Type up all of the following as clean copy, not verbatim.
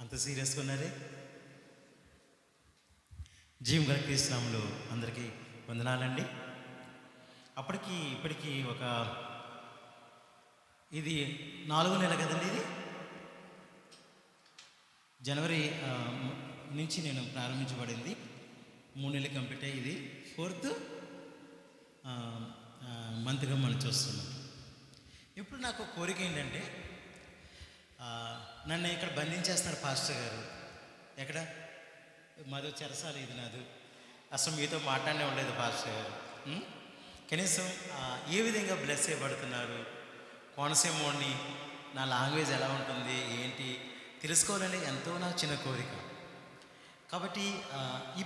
అంత సీరియస్గా ఉన్నారే? జీవం గల క్రీస్తునామంలో అందరికీ వందనాలండి. అప్పటికి ఇప్పటికీ ఒక ఇది 4వ నెల కదండి. ఇది జనవరి నుంచి నేను ప్రారంభించబడింది. 3 నెలలు కంప్లీట్ అయ్యి ఇది 4th మంత్గా మనం చూస్తున్నాం. ఇప్పుడు నాకు కోరిక ఏంటంటే, నన్ను ఇక్కడ బంధించేస్తున్నారు పాస్టర్ గారు. ఎక్కడ మాది చెరసాల, ఇది నాది. అసలు మీతో మాట్లాడనే ఉండలేదు పాస్టర్ గారు. కనీసం ఏ విధంగా బ్లెస్ చేయబడుతున్నారు, కోనసీమోడిని, నా లాంగ్వేజ్ ఎలా ఉంటుంది ఏంటి తెలుసుకోవాలని ఎంతో నాకు చిన్న కోరిక. కాబట్టి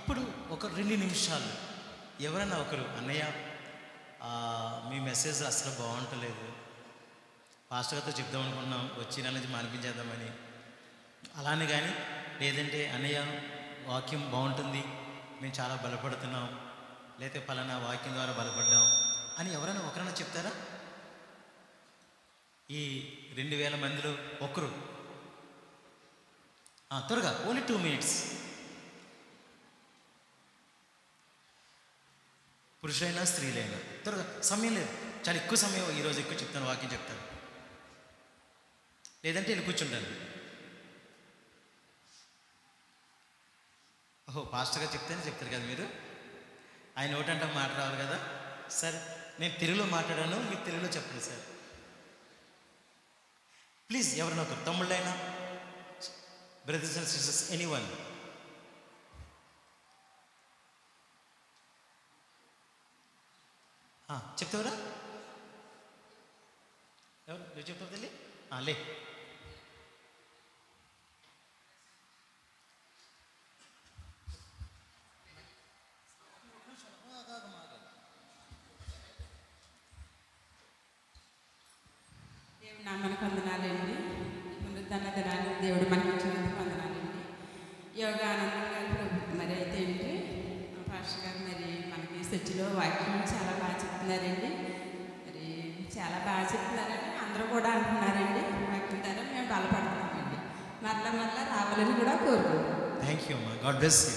ఇప్పుడు ఒక 2 నిమిషాలు ఎవరైనా ఒకరు, అన్నయ్య మీ మెసేజ్ అసలు బాగుంటలేదు, పాస్టర్ గారితో చెప్దాం అనుకున్నాం, వచ్చి నెల నుంచి మానిపించేద్దామని, అలానే కానీ లేదంటే అన్నయ్య వాక్యం బాగుంటుంది, మేము చాలా బలపడుతున్నాం, లేకపోతే పలానా వాక్యం ద్వారా బలపడ్డాం అని ఎవరైనా ఒకరైనా చెప్తారా? ఈ 2000 మందిలో ఒకరు త్వరగా, ఓన్లీ 2 minutes. పురుషులైనా స్త్రీలైనా త్వరగా, సమయం లేదు, చాలా ఎక్కువ సమయం ఈరోజు ఎక్కువ చెప్తాను, వాక్యం చెప్తాను, లేదంటే వెళ్ళి కూర్చుంటాను. ఓహో, పాస్టర్గా చెప్తేనే చెప్తారు కదా మీరు, ఆయన ఒకటంటే మాట రావాలి కదా. సార్ నేను తెలుగులో మాట్లాడాను, మీరు తెలుగులో చెప్పండి సార్ ప్లీజ్. ఎవరైనా ఒకరు, తమ్ముళ్ళైనా, బ్రదర్స్ అండ్ సిస్టర్స్, ఎనీవన్. చెప్తావరా? ఎవరు నువ్వు చెప్తావు తల్లి? లే. దేవుడు నామనికి వందనాలండి. ముందు దినాలు దేవుడు మనకి ఇచ్చినందుకు వందనాలండి. యోగానందం గారి ప్రభుత్వం మరి అయితే ఏంటి పాస్టర్ గారు మరి మనకి చర్చిలో వాక్యం చాలా బాగా చెప్తున్నారండి. మరి చాలా బాగా చెప్తున్నారండి, అందరూ కూడా అంటున్నారండి. వాక్యం ద్వారా మేము బలపడుతున్నామండి. మరలా రావాలని కూడా కోరుకుంటున్నాం. థ్యాంక్ యూ అమ్మా, గాడ్ బ్లెస్ యూ.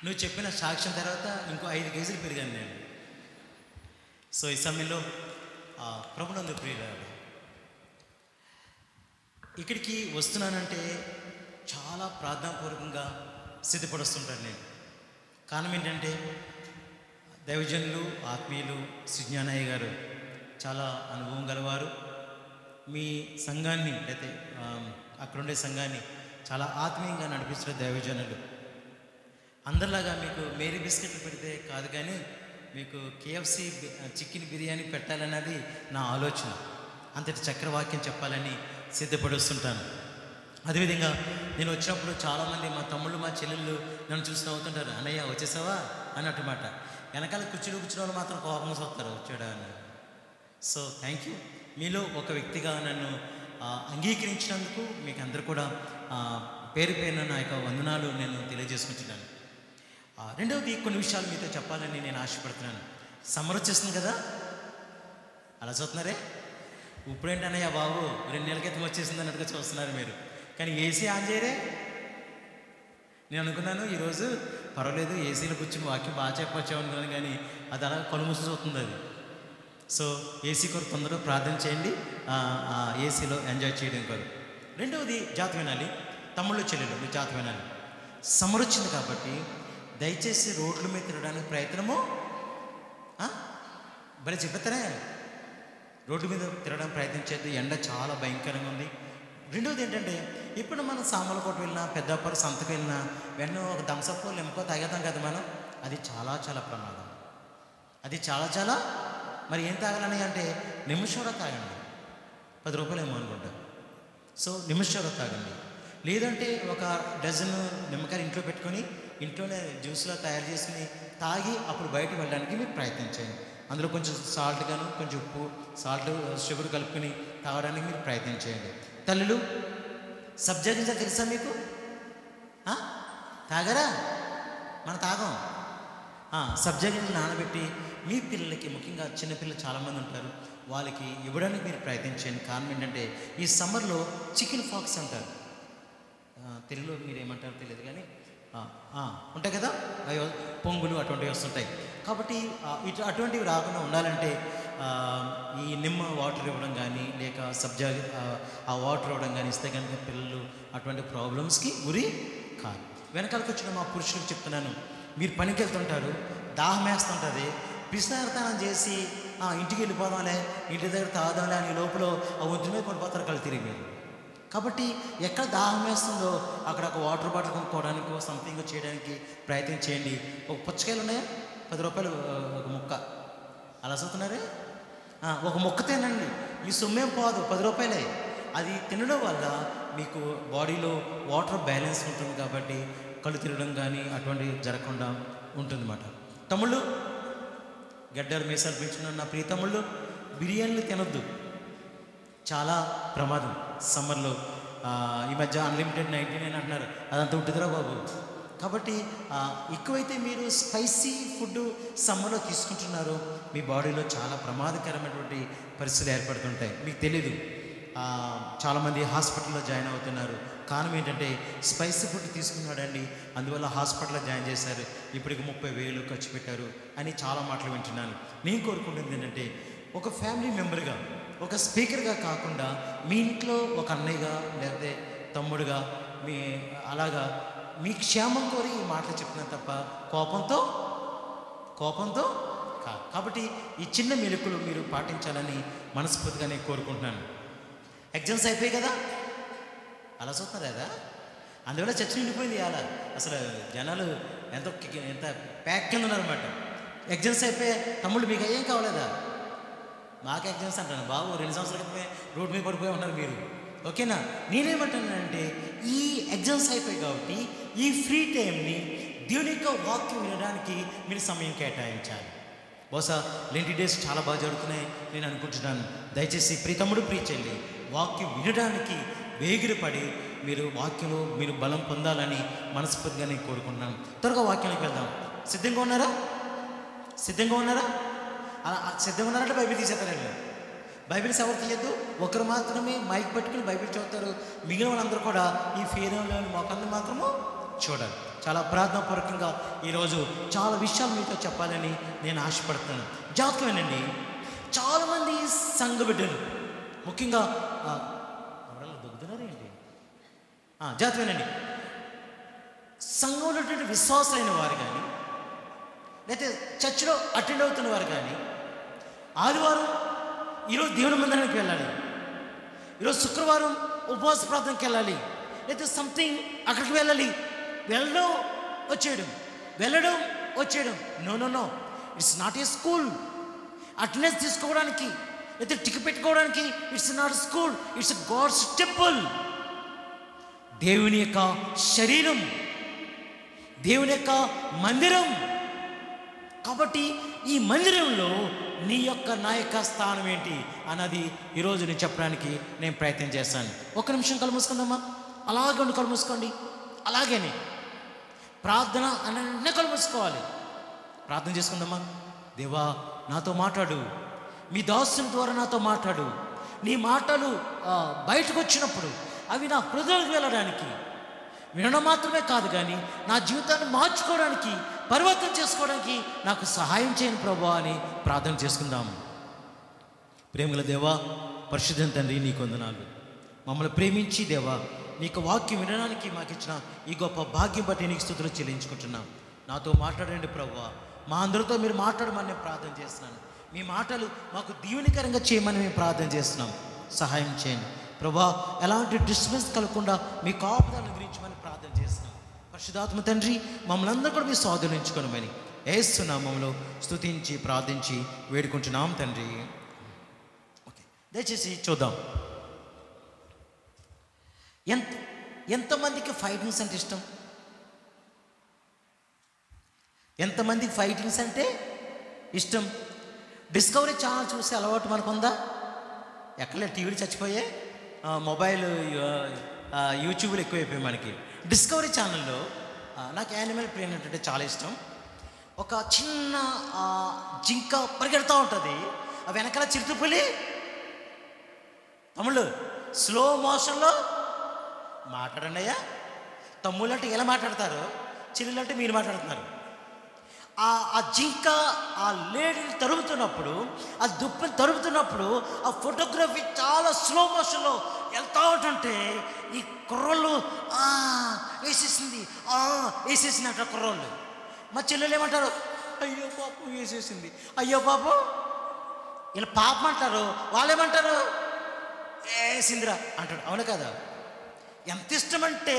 నువ్వు చెప్పిన సాక్ష్యం తర్వాత ఇంకో 5 కేజీలు పెరిగాను నేను. సో ఈ సమయంలో ప్రభునందు ప్రియులారా, ఇక్కడికి వస్తున్నానంటే చాలా ప్రార్థనాపూర్వకంగా సిద్ధపడుస్తుంటాను నేను. కారణం ఏంటంటే, దైవజనులు, ఆత్మీయులు, శ్రీజ్ఞానయ్య గారు చాలా అనుభవం గలవారు. మీ సంఘాన్ని అయితే అక్కడుండే సంఘాన్ని చాలా ఆత్మీయంగా నడిపిస్తున్న దైవజనులు. అందరిలాగా మీకు మేరీ బిస్కెట్లు పెడితే కాదు, కానీ మీకు KFC చికెన్ బిర్యానీ పెట్టాలన్నది నా ఆలోచన. అంతటి చక్రవాక్యం చెప్పాలని సిద్ధపడుస్తుంటాను. అదేవిధంగా నేను వచ్చినప్పుడు చాలామంది మా తమ్ముళ్ళు, మా చెల్లెళ్ళు నన్ను చూసి నవ్వుతుంటారు, అన్నయ్య వచ్చేసావా అన్నట్టు మాట. వెనకాల కూర్చుని వాళ్ళు మాత్రం కోపంగా చూస్తారు, వచ్చాడా అని. So thank you. మీలో ఒక వ్యక్తిగా నన్ను అంగీకరించినందుకు మీకు అందరూ కూడా పేరు పేరున నా యొక్క వందనాలు నేను తెలియజేసుకుంటున్నాను. రెండవది, కొన్ని విషయాలు మీతో చెప్పాలని నేను ఆశపడుతున్నాను. సమ్మర్ వచ్చేస్తుంది కదా, అలా చూస్తున్నారే. ఇప్పుడేంటన్నయ్య బాబు 2 నెలల క్రితం వచ్చేసింది అన్నట్టుగా చూస్తున్నారు మీరు, కానీ ఏసీ ఆన్ చేయరే. నేను అనుకున్నాను ఈరోజు పర్వాలేదు, ఏసీలో కూర్చుని వాక్యం బాగా చెప్పొచ్చావు అనుకున్నాను, కానీ అది అలా కనుమూసి చూస్తుంది అది. సో ఏసీ కొరకు తొందరగా ప్రార్థన చేయండి, ఏసీలో ఎంజాయ్ చేయడం కొరకు. రెండవది, జాగ్రత్త వినాలి తమ్ముళ్ళు, చెల్లెలు, మీరు జాగ్రత్త వినాలి. సమ్మర్ వచ్చింది కాబట్టి దయచేసి రోడ్ల మీద తిరగడానికి ప్రయత్నము భలే చెప్పేస్తానే, రోడ్డు మీద తిరగడానికి ప్రయత్నం చేద్దాం. ఎండ చాలా భయంకరంగా ఉంది. రెండవది ఏంటంటే, ఇప్పుడు మనం సామలకోట వెళ్ళినా, పెద్దాపురం సంతకు వెళ్ళినా, వెన్న ఒక థమ్సప్ లెంకో తాగేద్దాం కదా మనం. అది చాలా చాలా ప్రమాదం, అది చాలా. మరి ఏం తాగాలని అంటే నిమిషంలో తాగండి, 10 రూపాయలు ఏమో అనుకుంటా. సో నిమిషంలో తాగండి. లేదంటే ఒక డజన్ నిమ్మకాయలు ఇంట్లో పెట్టుకొని ఇంట్లోనే జ్యూస్లో తయారు చేసుకుని తాగి అప్పుడు బయటకు వెళ్ళడానికి మీరు ప్రయత్నించండి. అందులో కొంచెం సాల్ట్ గాను, కొంచెం ఉప్పు, షుగర్ కలుపుకొని తాగడానికి మీరు ప్రయత్నం చేయండి. తల్లులు, సబ్జా గింజలు తెలుసా మీకు? తాగరా? మనం తాగం. సబ్జా గింజలు నానబెట్టి మీ పిల్లలకి, ముఖ్యంగా చిన్నపిల్లలు చాలామంది ఉంటారు, వాళ్ళకి ఇవ్వడానికి మీరు ప్రయత్నించండి. కారణం ఏంటంటే ఈ సమ్మర్లో చికెన్ ఫాక్స్ అంటారు, తెలుగులో మీరు ఏమంటారో తెలియదు కానీ ఉంటాయి కదా, అవి పొంగులు అటువంటివి వస్తుంటాయి. కాబట్టి అటువంటివి రాకుండా ఉండాలంటే ఈ నిమ్మ వాటర్ ఇవ్వడం కానీ, లేక సబ్జా ఆ వాటర్ ఇవ్వడం కానీ ఇస్తే కనుక పిల్లలు అటువంటి ప్రాబ్లమ్స్కి గురి కాదు. వెనకాలకు వచ్చిన మా పురుషులకు చెప్తున్నాను, మీరు పనికి వెళ్తుంటారు, దాహం వేస్తుంటుంది, పిసినారితనం చేసి ఇంటికి వెళ్ళిపోదాంలే, ఇంటి దగ్గర తాదాంలే అని లోపల ఆ ఒంటి మీద పడిపోతారు కళ్ళు తిరిగి మీరు. కాబట్టి ఎక్కడ దాహం వేస్తుందో అక్కడ ఒక వాటర్ బాటిల్ కొనుక్కోవడానికి, సంథింగ్ చేయడానికి ప్రయత్నం చేయండి. ఒక పుచ్చకాయలు ఉన్నాయా, 10 రూపాయలు ఒక ముక్క, అలా చదువుతున్నారే, ఒక ముక్క తినండి, మీ సొమ్మేం పోదు, 10 రూపాయలే. అది తినడం వల్ల మీకు బాడీలో వాటర్ బ్యాలెన్స్ ఉంటుంది కాబట్టి కళ్ళు తిరగడం కానీ అటువంటివి జరగకుండా ఉంటుందన్నమాట. తమ్ముళ్ళు, గడ్డలు మీసాలు పెంచుకున్న నా ప్రియ తమ్ముళ్ళు, బిర్యానీలు తినొద్దు, చాలా ప్రమాదం. సమ్మర్లో ఈ మధ్య అన్లిమిటెడ్ 99 అంటున్నారు, అదంతా ఉంటుందిరా బాబు. కాబట్టి ఎక్కువైతే మీరు స్పైసీ ఫుడ్ సమ్మర్లో తీసుకుంటున్నారో మీ బాడీలో చాలా ప్రమాదకరమైనటువంటి పరిస్థితులు ఏర్పడుతుంటాయి. మీకు తెలీదు, చాలామంది హాస్పిటల్లో జాయిన్ అవుతున్నారు. కారణం ఏంటంటే స్పైసీ ఫుడ్ తీసుకున్నాడండి, అందువల్ల హాస్పిటల్లో జాయిన్ చేశారు, ఇప్పటికి 30,000 ఖర్చు పెట్టారు అని చాలా మాటలు వింటున్నాను. నేను కోరుకుంటుంది ఏంటంటే ఒక ఫ్యామిలీ మెంబర్గా, ఒక స్పీకర్గా కాకుండా మీ ఇంట్లో ఒక అన్నయ్యగా లేకపోతే తమ్ముడుగా అలాగా మీ క్షేమం కోరి ఈ మాటలు చెప్తున్నాను తప్ప కోపంతో కాదు. కాబట్టి ఈ చిన్న మెలకులు మీరు పాటించాలని మనస్ఫూర్తిగా నేను కోరుకుంటున్నాను. ఎగ్జామ్స్ అయిపోయాయి కదా, అలా చూస్తున్నారు కదా, అందువల్ల చర్చ నిండిపోయింది. అలా అసలు జనాలు ఎంత ప్యాక్ కింద ఉన్నారన్నమాట. ఎగ్జామ్స్ అయిపోయాయి, తమ్ముళ్ళు మీకు ఏం కావలేదా? మాకు ఎగ్జామ్స్ అంటాను బాబు, 2 సంవత్సరాల క్రితమే రోడ్డు మీద పడిపోయి ఉన్నారు మీరు. ఓకేనా? నేనేమంటానంటే ఈ ఎగ్జామ్స్ అయిపోయాయి కాబట్టి ఈ ఫ్రీ టైంని దేవుని యొక్క వాక్యం వినడానికి మీరు సమయం కేటాయించాలి. బహుశా లెంటి డేస్ చాలా బాగా జరుగుతున్నాయి నేను అనుకుంటున్నాను. దయచేసి ప్రియతమ్ముడు, ప్రియచెల్లి, వాక్యం వినడానికి వేగిరపడి మీరు వాక్యంలో మీరు బలం పొందాలని మనస్ఫూర్తిగా నేను కోరుకుంటున్నాను. త్వరగా వాక్యానికి వెళ్దాం. సిద్ధంగా ఉన్నారా? అలా సిద్ధంగా ఉన్నారంటే బైబిల్ తీసేస్తారండి. బైబిల్స్ ఎవరు తీయద్దు, ఒకరు మాత్రమే మైక్ పట్టుకుని బైబిల్ చదువుతారు, మిగిలిన వాళ్ళందరూ కూడా ఈ ఫేరంలోని మొక్కల్ని మాత్రము చూడాలి. చాలా ప్రార్థనాపూర్వకంగా ఈరోజు చాలా విషయాలు మీతో చెప్పాలని నేను ఆశపడుతున్నాను. జాగ్రత్తమేనండి, చాలామంది సంఘ బిడ్డలు ముఖ్యంగా దొక్కుతున్నారేంటి, జాగ్రత్తమేనండి, సంఘంలో ఉన్నటువంటి విశ్వాసమైన వారు కానీ లేకపోతే చర్చిలో అటెండ్ అవుతున్న వారు కానీ ఆదివారం ఈరోజు దేవుని మందిరానికి వెళ్ళాలి, ఈరోజు శుక్రవారం ఉపవాస ప్రార్థనకి వెళ్ళాలి, లేకపోతే సంథింగ్ అక్కడికి వెళ్ళాలి, వెళ్ళడం వచ్చేయడం. No, it's not a school. Attendance తీసుకోవడానికి లేకపోతే టికెట్ పెట్టుకోవడానికి it's not school, it's god's temple. దేవుని యొక్క శరీరం, దేవుని యొక్క మందిరం. కాబట్టి ఈ మందిరంలో నా యొక్క స్థానం ఏంటి అన్నది ఈరోజు నేను చెప్పడానికి నేను ప్రయత్నం చేస్తాను. ఒక్క నిమిషం కళ్ళు మూసుకుందామా? అలాగే ఉండి కళ్ళు మూసుకోండి. అలాగేనే ప్రార్థన అన్నీ కళ్ళు మూసుకోవాలి. ప్రార్థన చేసుకుందామా? దేవా, నాతో మాట్లాడు, మీ దాసుని ద్వారా నాతో మాట్లాడు. నీ మాటలు బయటకు వచ్చినప్పుడు అవి నా హృదయానికి వెళ్ళడానికి, వినడం మాత్రమే కాదు కానీ నా జీవితాన్ని మార్చుకోవడానికి, పరివర్తన చేసుకోవడానికి నాకు సహాయం చేయని ప్రభువా అని ప్రార్థన చేసుకుందాము. ప్రేమల దేవా, పరిశుద్ధ తండ్రి, నీకు వందనాలు. మమ్మల్ని ప్రేమించి దేవా, నీకు వాక్యం వినడానికి మాకు ఇచ్చిన ఈ గొప్ప భాగ్యం బట్టి నీకు స్తుతులు చెల్లించుకుంటున్నాం. నాతో మాట్లాడండి ప్రభువా, మా అందరితో మీరు మాట్లాడమని నేను ప్రార్థన చేస్తున్నాను. మీ మాటలు మాకు దీవెనకరంగా చేయమని మేము ప్రార్థన చేస్తున్నాం. సహాయం చేయండి ప్రభువా, ఎలాంటి డిస్టర్బెన్స్ కలగకుండా మీ కాపుదలను గురించమని ప్రార్థన చేస్తున్నాం. పరిశుద్ధాత్మ తండ్రి, మమ్మల్ని అందరూ కూడా మీ స్వాధీనించుకోనమని యేసు నామములో స్తుతించి ప్రార్థించి వేడుకుంటున్నాం తండ్రి. ఓకే, దయచేసి చూద్దాం. ఎంతమందికి ఫైటింగ్స్ అంటే ఇష్టం? ఎంతమందికి ఫైటింగ్స్ అంటే ఇష్టం? డిస్కవరీ ఛానల్ చూసే అలవాటు మనకుందా? ఎక్కడలే, టీవీలు చచ్చిపోయాయి, మొబైల్ యూట్యూబ్లు ఎక్కువైపోయాయి మనకి. డిస్కవరీ ఛానల్లో నాకు యానిమల్ ప్లేనెట్ అంటే చాలా ఇష్టం. ఒక చిన్న జింక పరిగెడుతూ ఉంటుంది, ఆ వెనకాల చిరుతపులి తమ్ముళ్ళు స్లో మోషన్లో మాట్లాడండి అయ్యా. తమ్ముళ్ళు అంటే ఎలా మాట్లాడతారు, చెల్లెలు అంటే మీరు మాట్లాడుతున్నారు. ఆ జింక ఆ లేడీని తరుముతున్నప్పుడు, ఆ దుప్పని తరుముతున్నప్పుడు ఆ ఫోటోగ్రఫీ చాలా స్లో మోషన్లో వెళ్తూ ఉంటుంటే ఈ కుర్రోళ్ళు వేసేసింది వేసేసింది అంటారు కుర్రోళ్ళు. మా చెల్లెలు ఏమంటారు, అయ్యో పాపం వేసేసింది, అయ్యో పాపం. వీళ్ళు పాపం అంటారు, వాళ్ళేమంటారు, వేసిందిరా అంటాడు. అవును కదా? ఎంత ఇష్టమంటే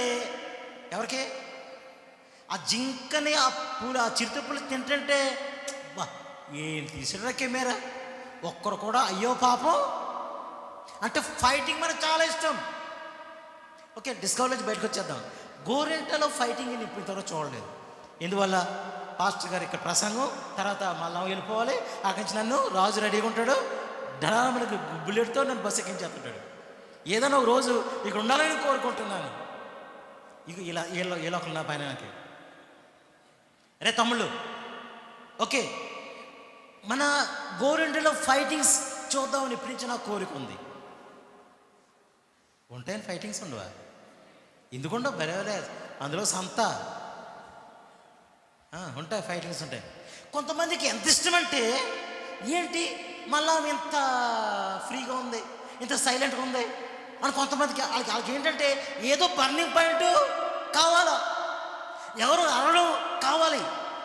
ఎవరికి ఆ జింకని ఆ చిరుతపులు తింటుంటే బా ఏం తీసిరా కెమెరా. ఒక్కరు కూడా అయ్యో పాపం అంటే ఫైటింగ్ మనకు చాలా ఇష్టం. ఓకే, డిస్కవరేజ్ బయటకు వచ్చేద్దాం. గోరెంటలో ఫైటింగ్ నేను ఇప్పుడు త్వరగా చూడలేదు. ఎందువల్ల? పాస్టర్ గారు ఇక్కడ ప్రసంగం తర్వాత మళ్ళీ వెళ్ళిపోవాలి. అక్కడి నుంచి నన్ను రాజు రెడీగా ఉంటాడు, ధనామలకి బుల్లెట్తో నన్ను బస్సు ఎక్కించేస్తుంటాడు. ఏదైనా ఒక రోజు ఇక్కడ ఉండాలని కోరుకుంటున్నాను. ఇక ఇలా ఒక నా పైన నాకు అరే తమ్ముళ్ళు, ఓకే మన గోరెంటలో ఫైటింగ్స్ చూద్దామని ఇప్పటి నుంచి నాకు కోరిక ఉంది. ఉంటాయని ఫైటింగ్స్ ఉండవా? ఎందుకుండవు? బరేవలే అందులో సంత ఉంటాయి, ఫైటింగ్స్ ఉంటాయి. కొంతమందికి ఎంత ఇష్టం అంటే ఏంటి మళ్ళా ఇంత ఫ్రీగా ఉంది, ఇంత సైలెంట్గా ఉంది అని కొంతమందికి వాళ్ళకి ఏంటంటే ఏదో బర్నింగ్ పాయింట్ కావాలా, ఎవరు అరవడం కావాలి.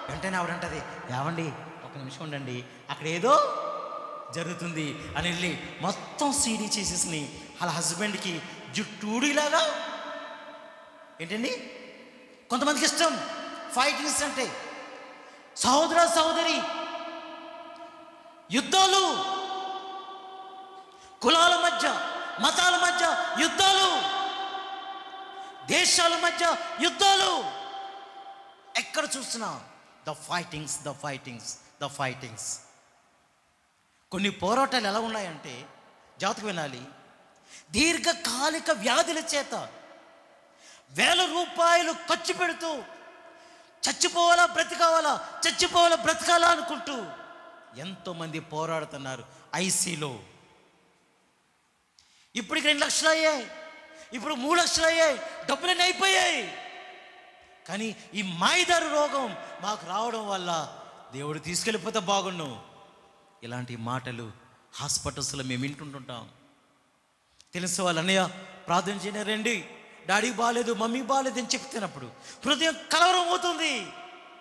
వెంటనే ఆవిడంటది, ఏవండి ఒక నిమిషం ఉండండి అక్కడ ఏదో జరుగుతుంది అని వెళ్ళి మొత్తం సీడీ చేసేసి వాళ్ళ హస్బెండ్కి జుట్టూడిలాగా ఏంటండి. కొంతమందికి ఇష్టం ఫైటింగ్స్ అంటే. సహోదర సహోదరి, యుద్ధాలు, కులాల మధ్య మతాల మధ్య యుద్ధాలు, దేశాల మధ్య యుద్ధాలు, ఎక్కడ చూసినా ద ఫైటింగ్స్. కొన్ని పోరాటాలు ఎలా ఉన్నాయంటే జాతకు వినాలి. దీర్ఘకాలిక వ్యాధుల చేత వేల రూపాయలు ఖర్చు పెడుతూ చచ్చిపోవాలా బ్రతకాలా అనుకుంటూ ఎంతోమంది పోరాడుతున్నారు ఐసీలో. ఇప్పటికి 2 లక్షలు అయ్యాయి, ఇప్పుడు 3 లక్షలు అయ్యాయి, డబ్బులన్నీ అయిపోయాయి. కానీ ఈ మాయదారు రోగం మాకు రావడం వల్ల దేవుడు తీసుకెళ్ళిపోతే బాగుండు. ఇలాంటి మాటలు హాస్పిటల్స్లో మేము వింటుంటాం. తెలిసిన వాళ్ళు అన్నయ్య ప్రార్థన చేయని రండి, డాడీ బాగాలేదు, మమ్మీ బాగాలేదు అని చెప్తున్నప్పుడు హృదయం కలవరం అవుతుంది.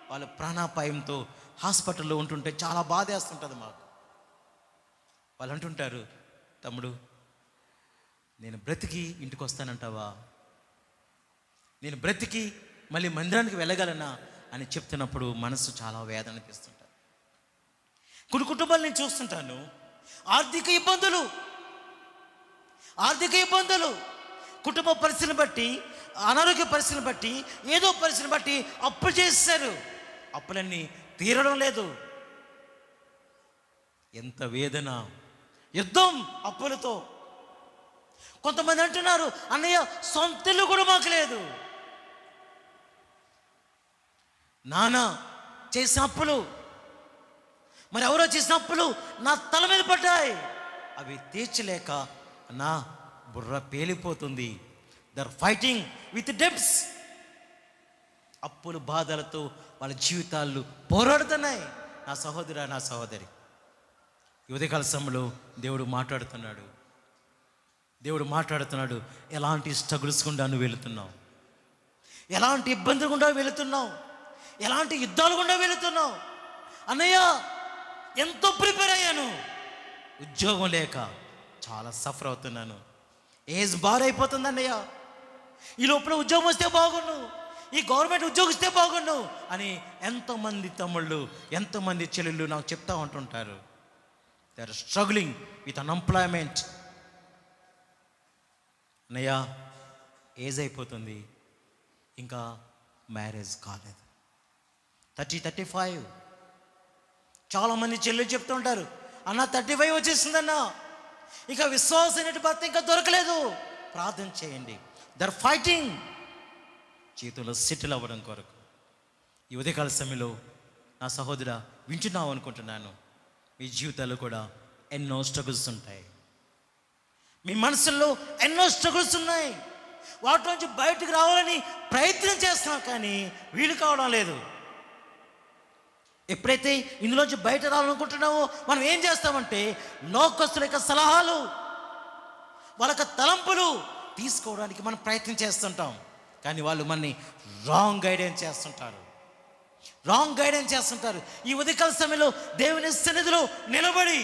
వాళ్ళు ప్రాణాపాయంతో హాస్పిటల్లో ఉంటుంటే చాలా బాధేస్తుంటుంది మాకు. వాళ్ళు అంటుంటారు, తమ్ముడు నేను బ్రతికి ఇంటికి వస్తానంటావా, నేను బ్రతికి మళ్ళీ మందిరానికి వెళ్ళగలనా అని చెప్తున్నప్పుడు మనసు చాలా వేదన తీస్తుంటారు. కొన్ని కుటుంబాలు నేను చూస్తుంటాను, ఆర్థిక ఇబ్బందులు, కుటుంబ పరిస్థితిని బట్టి, అనారోగ్య పరిస్థితిని బట్టి, ఏదో పరిస్థితిని బట్టి అప్పులు చేశారు, అప్పులన్నీ తీరడం లేదు. ఎంత వేదన, యుద్ధం అప్పులతో. కొంతమంది అంటున్నారు, అన్నయ్య సొంత ఇల్లు కూడా మాకు లేదు, నాన్న చేసిన అప్పులు, మరి ఎవరో చేసిన అప్పులు నా తల మీద పడ్డాయి, అవి తీర్చలేక నా బుర్ర పేలిపోతుంది. They're fighting with debts. అప్పులు బాధలతో వాళ్ళ జీవితాలు పోరాడుతున్నాయి. నా సహోదర, నా సహోదరి, ఈ ఉదయకాల సమయంలో దేవుడు మాట్లాడుతున్నాడు. ఎలాంటి స్ట్రగుల్స్ గుండా నువ్వు వెళుతున్నావు, ఎలాంటి ఇబ్బందులు గుండా వెళుతున్నావు, ఎలాంటి యుద్ధాలు గుండా వెళుతున్నావు. అన్నయ్య ఎంతో ప్రిపేర్ అయ్యాను, ఉద్యోగం లేక చాలా సఫర్ అవుతున్నాను, ఏజ్ బార్ అయిపోతుంది అన్నయ్య, ఈ లోపల ఉద్యోగం వస్తే బాగుండు, ఈ గవర్నమెంట్ ఉద్యోగం ఇస్తే బాగుండు అని ఎంతోమంది తమ్ముళ్ళు, ఎంతోమంది చెల్లెళ్ళు నాకు చెప్తా ఉంటుంటారు. They are struggling with unemployment. అన్నయ్య ఏజ్ అయిపోతుంది, ఇంకా మ్యారేజ్ కాలేదు, 30-35. చాలామంది చెల్లెలు చెప్తూ ఉంటారు, అన్న 35 వచ్చేసిందన్న, ఇక విశ్వాసమైన భర్త ఇంకా దొరకలేదు, ప్రార్థన చేయండి. దర్ ఫైటింగ్ జీవితంలో సెటిల్ అవ్వడం కొరకు. ఈ ఉదయకాల సమయంలో నా సహోదరా వింటున్నావు అనుకుంటున్నాను. మీ జీవితాల్లో కూడా ఎన్నో స్ట్రగుల్స్ ఉంటాయి. మీ మనసుల్లో ఎన్నో స్ట్రగుల్స్ ఉన్నాయి. వాటి నుంచి బయటకు రావాలని ప్రయత్నం చేస్తున్నాం, కానీ వీలు కావడం లేదు. ఎప్పుడైతే ఇందులోంచి బయట రావాలనుకుంటున్నామో మనం ఏం చేస్తామంటే లోకస్తుల యొక్క సలహాలు, వాళ్ళ యొక్క తలంపులు తీసుకోవడానికి మనం ప్రయత్నం చేస్తుంటాం. కానీ వాళ్ళు మనని రాంగ్ గైడెన్స్ చేస్తుంటారు. ఈ ఉదయకాల సమయంలో దేవుని సన్నిధిలో నిలబడి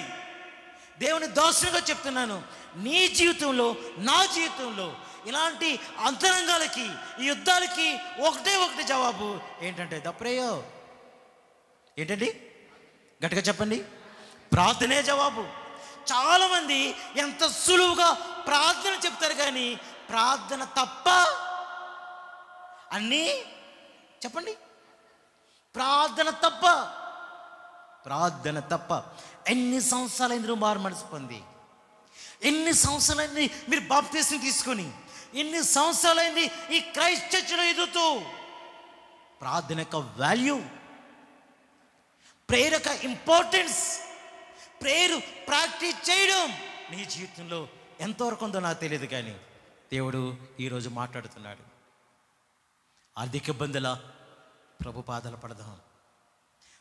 దేవుని దోషంగా చెప్తున్నాను, నీ జీవితంలో నా జీవితంలో ఇలాంటి అంతరంగాలకి, ఈ యుద్ధాలకి ఒకటే జవాబు ఏంటంటే ఏంటండి? గట్టిగా చెప్పండి. ప్రార్థనే జవాబు. చాలామంది ఎంత సులువుగా ప్రార్థన చెప్తారు, కానీ ప్రార్థన తప్ప అన్నీ చెప్పండి. ప్రార్థన తప్ప. ఎన్ని సంవత్సరాలైంది నువ్వు మారు మనసు పొంది? ఎన్ని సంవత్సరాలైంది మీరు బాప్తిసం తీసుకొని? ఎన్ని సంవత్సరాలైంది ఈ క్రైస్ట్ చర్చిలో ఎదుగుతూ? ప్రార్థన యొక్క వాల్యూ, ప్రేయర్ యొక్క ఇంపార్టెన్స్, ప్రేయర్ ప్రాక్టీస్ చేయడం నీ జీవితంలో ఎంతవరకు ఉందో నాకు తెలియదు, కానీ దేవుడు ఈరోజు మాట్లాడుతున్నాడు. ఆర్థిక ఇబ్బందుల ప్రభు పాదాలు పడదాం.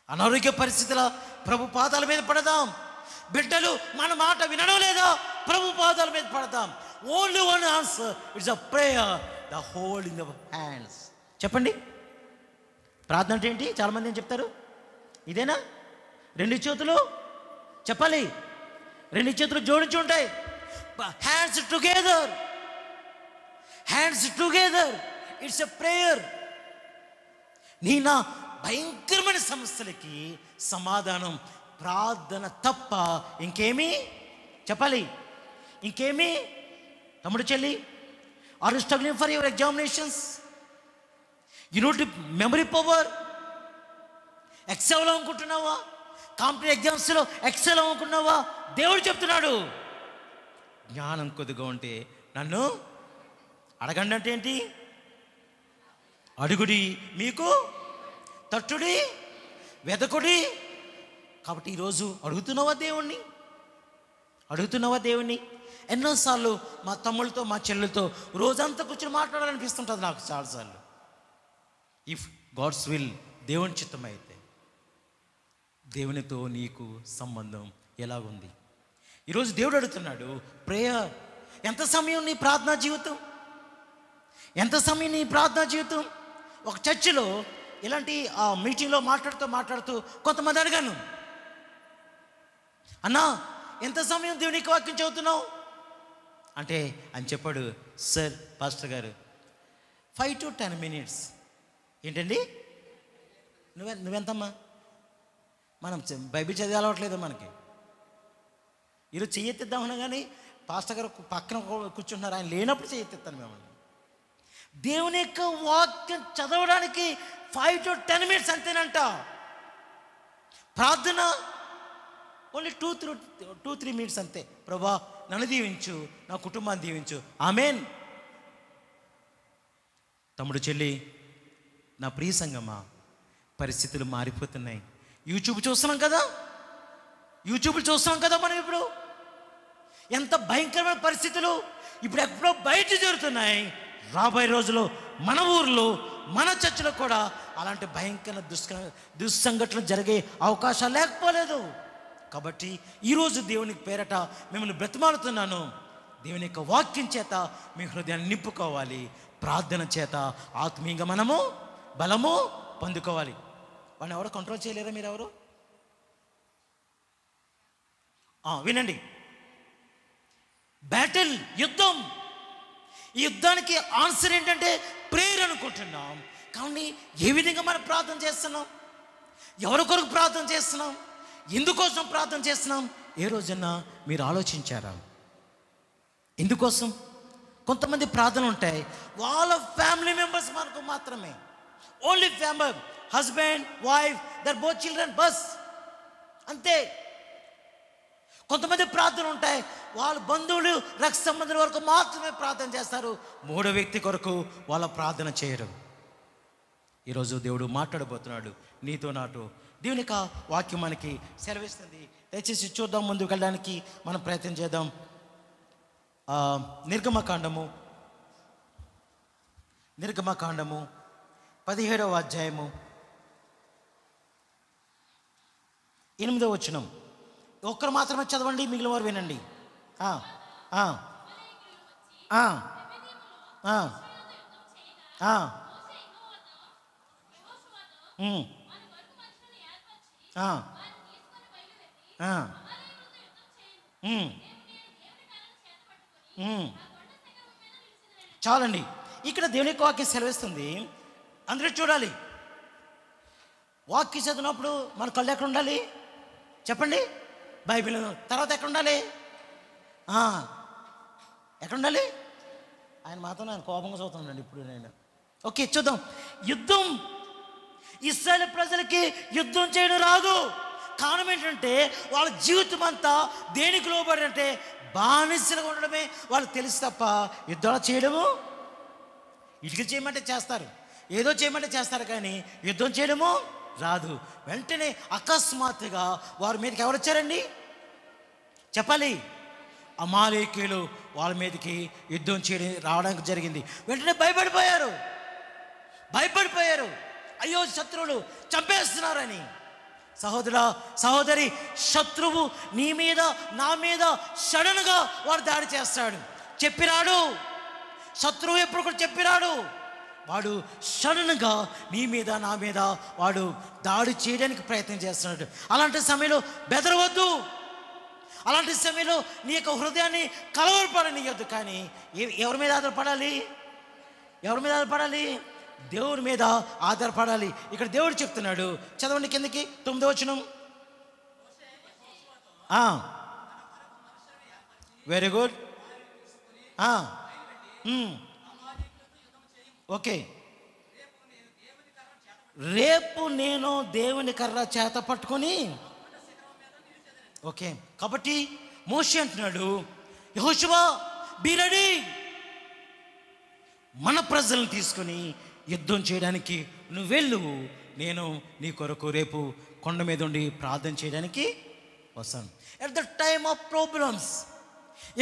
అనారోగ్య పరిస్థితుల ప్రభు పాదాల మీద పడదాం. బిడ్డలు మన మాట వినడం లేదా, ప్రభు పాదాల మీద పడదాం. Only one answer, it's a prayer, the hold in the hands. చెప్పండి, ప్రార్థన అంటే ఏంటి? చాలామంది ఏం చెప్తారు? ఇదేనా? 2 చేతులు చెప్పాలి, 2 చేతులు జోడించి ఉంటాయి. Hands together, it's a prayer. నీ నా భయంకరమైన సమస్యలకి సమాధానం ప్రార్థన తప్ప ఇంకేమీ చెప్పాలి? ఇంకేమీ? తమ్ముడు చెల్లి, are you struggling for your examinations? You need memory power. Excel అనుకుంటున్నావా? కాంపిటేటివ్ ఎగ్జామ్స్లో ఎక్సెల్ అనుకుంటున్నావా? దేవుడు చెప్తున్నాడు, జ్ఞానం కొద్దిగా ఉంటే నన్ను అడగండి. అంటే ఏంటి? అడుగుడి మీకు తట్టుడి, వెదకుడి. కాబట్టి ఈరోజు అడుగుతున్నావా దేవుణ్ణి? ఎన్నోసార్లు మా తమ్ముళ్ళతో, మా చెల్లెలతో రోజంతా కూర్చొని మాట్లాడాలనిపిస్తుంటుంది నాకు చాలాసార్లు. ఇఫ్ గాడ్స్ విల్, దేవుని చిత్తం అయితే, దేవునితో నీకు సంబంధం ఎలాగుంది? ఈరోజు దేవుడు అడుగుతున్నాడు ప్రేయర్. ఎంత సమయం నీ ప్రార్థనా జీవితం? ఒక చర్చిలో ఇలాంటి మీటింగ్లో మాట్లాడుతూ కొంతమంది అడిగాను, అన్నా ఎంత సమయం దేవునికి వాక్యం చదువుతున్నావు అంటే అని చెప్పాడు, సార్ పాస్టర్ గారు 5 to 10 minutes. ఏంటండి? నువ్వెంతమ్మా? మనం బైబిల్ చదివి అలవట్లేదు మనకి. ఈరోజు చెయ్యెత్తిద్దామన్నా కానీ పాస్టర్ గారు పక్కన కూర్చుంటున్నారు, ఆయన లేనప్పుడు చెయ్యెత్తిస్తాను మేము. దేవుని యొక్క వాక్యం చదవడానికి 5 to 10 minutes అంతేనంట. ప్రార్థన ఓన్లీ 2-3 minutes అంతే. ప్రభా నన్ను దీవించు, నా కుటుంబాన్ని దీవించు, ఆమేన్. తమ్ముడు చెల్లి, నా ప్రియ సంగమా, పరిస్థితులు మారిపోతున్నాయి. యూట్యూబ్ చూస్తున్నాం కదా మనం. ఇప్పుడు ఎంత భయంకరమైన పరిస్థితులు ఇప్పుడు ఎప్పుడో బయట జరుగుతున్నాయి. రాబోయే రోజుల్లో మన ఊర్లో, మన చర్చలో కూడా అలాంటి భయంకర దుస్సంఘటనలు జరిగే అవకాశాలు లేకపోలేదు. కాబట్టి ఈరోజు దేవునికి పేరట మిమ్మల్ని బ్రతిమాలుతున్నాను, దేవుని యొక్క వాక్యం చేత మీ హృదయాన్ని నింపుకోవాలి. ప్రార్థన చేత ఆత్మీయంగా మనము బలము పొందుకోవాలి. వాళ్ళని ఎవరో కంట్రోల్ చేయలేరా? మీరెవరు? వినండి. బ్యాటిల్, యుద్ధం. ఈ యుద్ధానికి ఆన్సర్ ఏంటంటే ప్రేయర్ అనుకుంటున్నాం. కానీ ఏ విధంగా మనం ప్రార్థన చేస్తున్నాం? ఎవరి కొరకు ప్రార్థన చేస్తున్నాం? ఎందుకోసం ప్రార్థన చేస్తున్నాం? ఏ రోజన్నా మీరు ఆలోచించారా? ఎందుకోసం? కొంతమంది ప్రార్థనలు ఉంటాయి వాళ్ళ ఫ్యామిలీ మెంబర్స్ మనకు మాత్రమే, only family, husband, wife, their both children, బస్, అంతే. కొంతమంది ప్రార్థనలు ఉంటాయి వాళ్ళ బంధువులు, రక్త సంబంధుల వరకు మాత్రమే ప్రార్థన చేస్తారు, మూడో వ్యక్తి కొరకు వాళ్ళ ప్రార్థన చేయరు. ఈరోజు దేవుడు మాట్లాడబోతున్నాడు నీతో నాతో. దేవుని యొక్క వాక్యం మనకి సెలవిస్తుంది. దయచేసి చూద్దాం, ముందుకు వెళ్ళడానికి మనం ప్రయత్నం చేద్దాం. నిర్గమకాండము 17వ అధ్యాయము 8వ వచనం. ఒక్కరు మాత్రమే చదవండి, మిగిలిన వారు వినండి. చాలండి. ఇక్కడ దేవుని యొక్క వాక్యం సెలవిస్తుంది. అందరూ చూడాలి. వాక్యం చదివినప్పుడు మన కళ్ళు ఎక్కడ ఉండాలి చెప్పండి? బైబిల్. తర్వాత ఎక్కడ ఉండాలి? ఎక్కడ ఉండాలి? ఆయన మాత్రం నేను కోపంగా చదువుతున్నాను ఇప్పుడు నేను. ఓకే, చూద్దాం. యుద్ధం, ఇశ్రాయేలు ప్రజలకి యుద్ధం చేయడం రాదు. కారణం ఏంటంటే వాళ్ళ జీవితం అంతా దేనికి లోబడి అంటే బానిసలుగా ఉండడమే వాళ్ళు తెలుసు తప్ప యుద్ధాలు చేయడము, ఇటుక చేయమంటే చేస్తారు, ఏదో చేయమంటే చేస్తారు, కానీ యుద్ధం చేయడము రాదు. వెంటనే అకస్మాత్తుగా వారి మీదకి ఎవరు వచ్చారండి చెప్పాలి? అమాలేకీయులు వాళ్ళ మీదకి యుద్ధం చేయడం రావడానికి జరిగింది. వెంటనే భయపడిపోయారు. అయ్యో శత్రువులు చంపేస్తున్నారని. సహోదరా సహోదరి, శత్రువు నీ మీద నా మీద సడన్గా వాడు దాడి చేస్తాడు. చెప్పినాడు శత్రువు, ఎప్పుడు కూడా చెప్పినాడు. వాడు సడన్గా నీ మీద నా మీద వాడు దాడి చేయడానికి ప్రయత్నం చేస్తున్నాడు. అలాంటి సమయంలో బెదరవద్దు. అలాంటి సమయంలో నీ యొక్క హృదయాన్ని కలవరపడనీయొద్దు. కానీ ఎవరి మీద ఆధారపడాలి? దేవుడి మీద ఆధారపడాలి. ఇక్కడ దేవుడు చెప్తున్నాడు, చదవండి కిందకి 9వ వచనం. Very good. ఓకే, రేపు నేను దేవుని కర్ర చేత పట్టుకొని. ఓకే, కాబట్టి మోషే అంటున్నాడు, యెహోషువ బీ రెడీ, మన ప్రజలను తీసుకొని యుద్ధం చేయడానికి నువ్వు వెళ్ళు, నేను నీ కొరకు రేపు కొండ మీద ఉండి ప్రార్థన చేయడానికి వస్తాను. At the time of problems,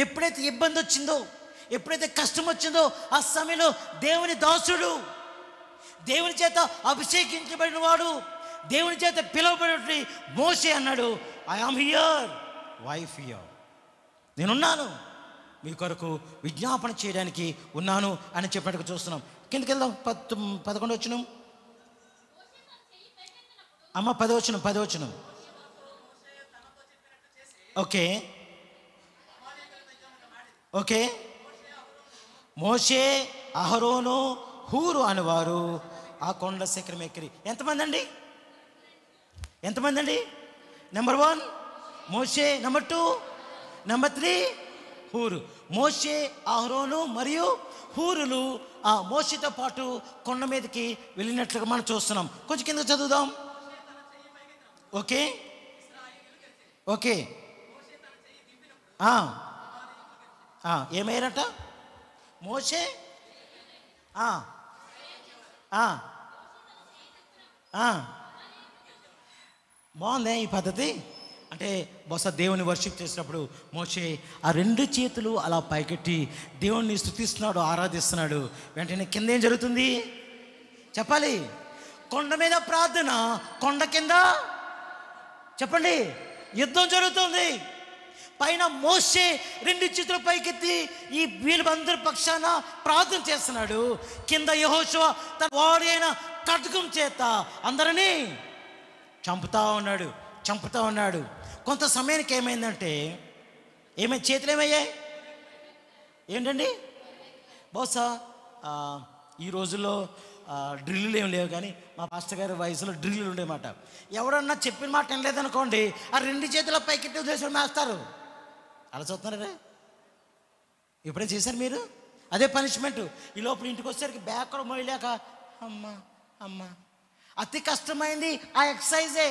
ఎప్పుడైతే ఇబ్బంది వచ్చిందో, ఎప్పుడైతే కష్టం వచ్చిందో, ఆ సమయంలో దేవుని దాసుడు, దేవుని చేత అభిషేకించబడిన వాడు, దేవుని చేత పిలువబడి మోషే అన్నాడు, I am here, wife here, నేనున్నాను, మీ కొరకు విజ్ఞాపన చేయడానికి ఉన్నాను అని చెప్పినట్టుగా చూస్తున్నాం. కిందకి వెళ్దాం. 11వ వచనం అమ్మ, 10వ వచనం. ఓకే, మోషే, అహరోను, హూరు అనేవారు ఆ కొండ శిఖరం ఎక్కిరి. ఎంతమంది అండి? నెంబర్ 1 మోషే, నెంబర్ 2, నెంబర్ 3 హూరు. మోషే, అహరోను మరియు హూరులు ఆ మోషేతో పాటు కొండ మీదకి వెళ్ళినట్లుగా మనం చూస్తున్నాం. కొంచెం కింద చదువుదాం. ఓకే, ఏమయ్యారట మోషే? బాగుందే ఈ పద్ధతి. అంటే బహుశా దేవుని వర్షిప్ చేసినప్పుడు మోషే ఆ 2 చేతులు అలా పైకెట్టి దేవుణ్ణి స్తుతిస్తున్నాడు, ఆరాధిస్తున్నాడు. వెంటనే కింద ఏం జరుగుతుంది చెప్పాలి? కొండ మీద ప్రార్థన, కొండ కింద చెప్పండి యుద్ధం జరుగుతుంది. పైన మోషే 2 చేతులు పైకెత్తి ఈ వీళ్ళందరి పక్షాన ప్రార్థన చేస్తున్నాడు. కింద యెహోషువ తన వాడి అయిన ఖడ్గం చేత అందరినీ చంపుతా ఉన్నాడు. కొంత సమయానికి ఏమైందంటే చేతులు ఏమయ్యాయి ఏంటండి? బహుశా ఈ రోజుల్లో డ్రిల్లు ఏం లేవు, కానీ మా పాస్టర్ గారి వయసులో డ్రిల్లు ఉండేమాట. ఎవరన్నా చెప్పిన మాట వినలేదనుకోండి, ఆ 2 చేతుల పైకెట్టి ఉద్దేశం వేస్తారు. అలా చూస్తున్నారా? ఎప్పుడైనా చేశారు మీరు? అదే పనిష్మెంట్. ఈ లోపల ఇంటికి వచ్చేసరికి బ్యాగ్ కూడా మోయలేక అమ్మ అతి కష్టమైంది ఆ ఎక్సర్సైజే.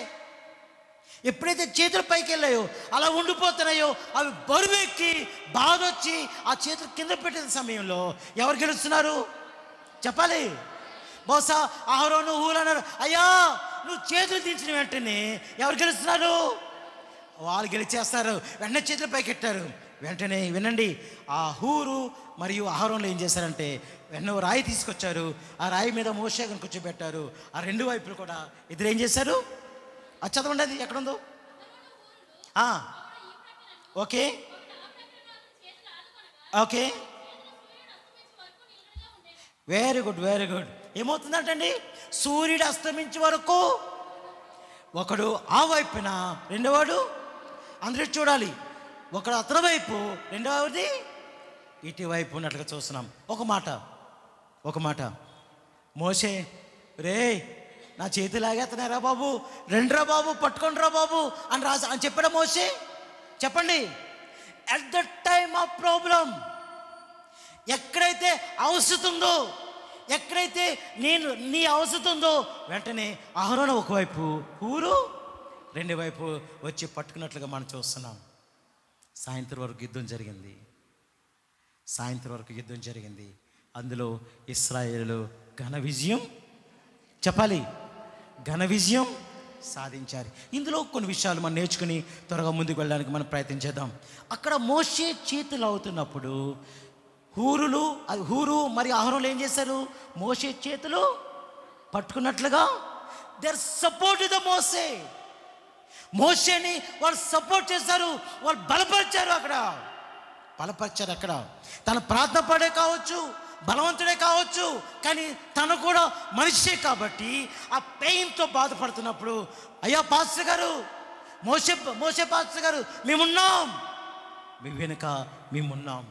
ఎప్పుడైతే చేతులు పైకి వెళ్ళాయో అలా ఉండిపోతున్నాయో అవి బరువెక్కి బాధ వచ్చి ఆ చేతులు కింద పెట్టిన సమయంలో ఎవరు గెలుస్తున్నారు చెప్పాలి? బహుశా అహరోను హూరు అన్నారు, అయ్యా నువ్వు చేతులు దించిన వెంటనే ఎవరు గెలుస్తున్నారు? వాళ్ళు గెలిచేస్తారు. వెంటనే చేతులు పైకెట్టారు. వెంటనే వినండి, ఆ హూరు మరియు అహరోన్లు ఏం చేశారంటే వెన్న రాయి తీసుకొచ్చారు. ఆ రాయి మీద మోషేను కూర్చోబెట్టారు. ఆ రెండు వైపులు కూడా ఇద్దరు ఏం చేశారు? అది చదవండి, అది ఎక్కడుందో. Okay okay, very good very good. ఏమవుతుందంటండి? సూర్యుడు అస్తమించే వరకు ఒకడు ఆ వైపున, రెండోవాడు అందరూ చూడాలి. ఒకడు అతని వైపు, రెండవది ఇటువైపు ఉన్నట్లుగా చూస్తున్నాం. ఒక మాట మోషే, రే నా చేతి లాగేస్తున్నారా బాబు, రెండ్రా బాబు, పట్టుకోండి రా బాబు అని చెప్పాడా మోషే? చెప్పండి. At the time of problem, ఎక్కడైతే అవసరం ఉందో, ఎక్కడైతే నీ అవసరం ఉందో, వెంటనే అహరోను ఒకవైపు, హూరు రెండు వైపు వచ్చి పట్టుకున్నట్లుగా మనం చూస్తున్నాం. సాయంత్రం వరకు యుద్ధం జరిగింది. అందులో ఇశ్రాయేలు ఘన విజయం, చెప్పాలి, ఘన విజయం సాధించారు. ఇందులో కొన్ని విషయాలు మనం నేర్చుకుని త్వరగా ముందుకు వెళ్ళడానికి మనం ప్రయత్నం చేద్దాం. అక్కడ మోషే చేతులు అవుతున్నప్పుడు హూరు మరియు అహరోనులు ఏం చేశారు? మోషే చేతులు పట్టుకున్నట్లుగా దేర్ సపోర్ట్ ద మోషేని వాళ్ళు సపోర్ట్ చేశారు, వాళ్ళు బలపరిచారు. అక్కడ తన ప్రార్థన పడే కావచ్చు, బలవంతుడే కావచ్చు, కానీ తను కూడా మనిషే కాబట్టి ఆ పెయిన్తో బాధపడుతున్నప్పుడు, అయ్యా పాస్టర్ గారు, మోషే పాస్టర్ గారు, మేమున్నాం, మీ వెనుక మేమున్నాం,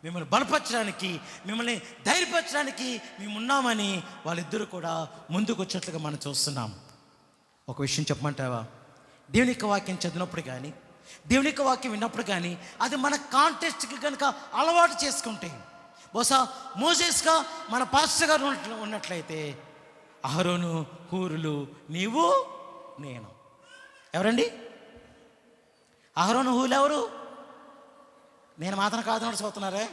మిమ్మల్ని బలపరచడానికి, మిమ్మల్ని ధైర్యపరచడానికి మేమున్నామని వాళ్ళిద్దరూ కూడా ముందుకు వచ్చినట్లుగా మనం చూస్తున్నాం. ఒక విషయం చెప్పమంటావా? దేవుని యొక్క వాక్యం చదివినప్పుడు కానీ, దేవుని యొక్క వాక్యం విన్నప్పుడు కానీ, అది మన కాంటెస్ట్కి కనుక అలవాటు చేసుకుంటే, బహుశా మోసెస్గా మన పాస్టర్ గారు ఉన్నట్లయితే, అహరోను హూరులు నీవు నేను. ఎవరండి అహరోను హూరులు? ఎవరు? నేను మాత్రం కాదు చదువుతున్నారే.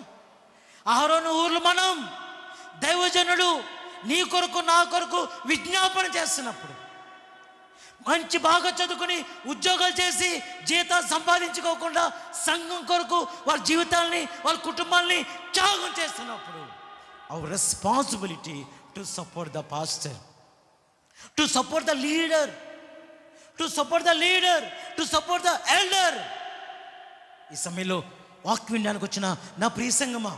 అహరోను హూరులు మనం. దైవజనుడు నీ కొరకు నా కొరకు విజ్ఞాపన చేస్తున్నప్పుడు, మంచి బాగా చదువుకుని ఉద్యోగాలు చేసి జీతాలు సంపాదించుకోకుండా సంఘం కొరకు వాళ్ళ జీవితాలని, వాళ్ళ కుటుంబాలని త్యాగం చేస్తున్నప్పుడు, our responsibility to support the pastor, to support the leader, to support the elder. ఈ సమయంలో వాక్యం వినడానికి వచ్చిన నా ప్రియ సంగమా,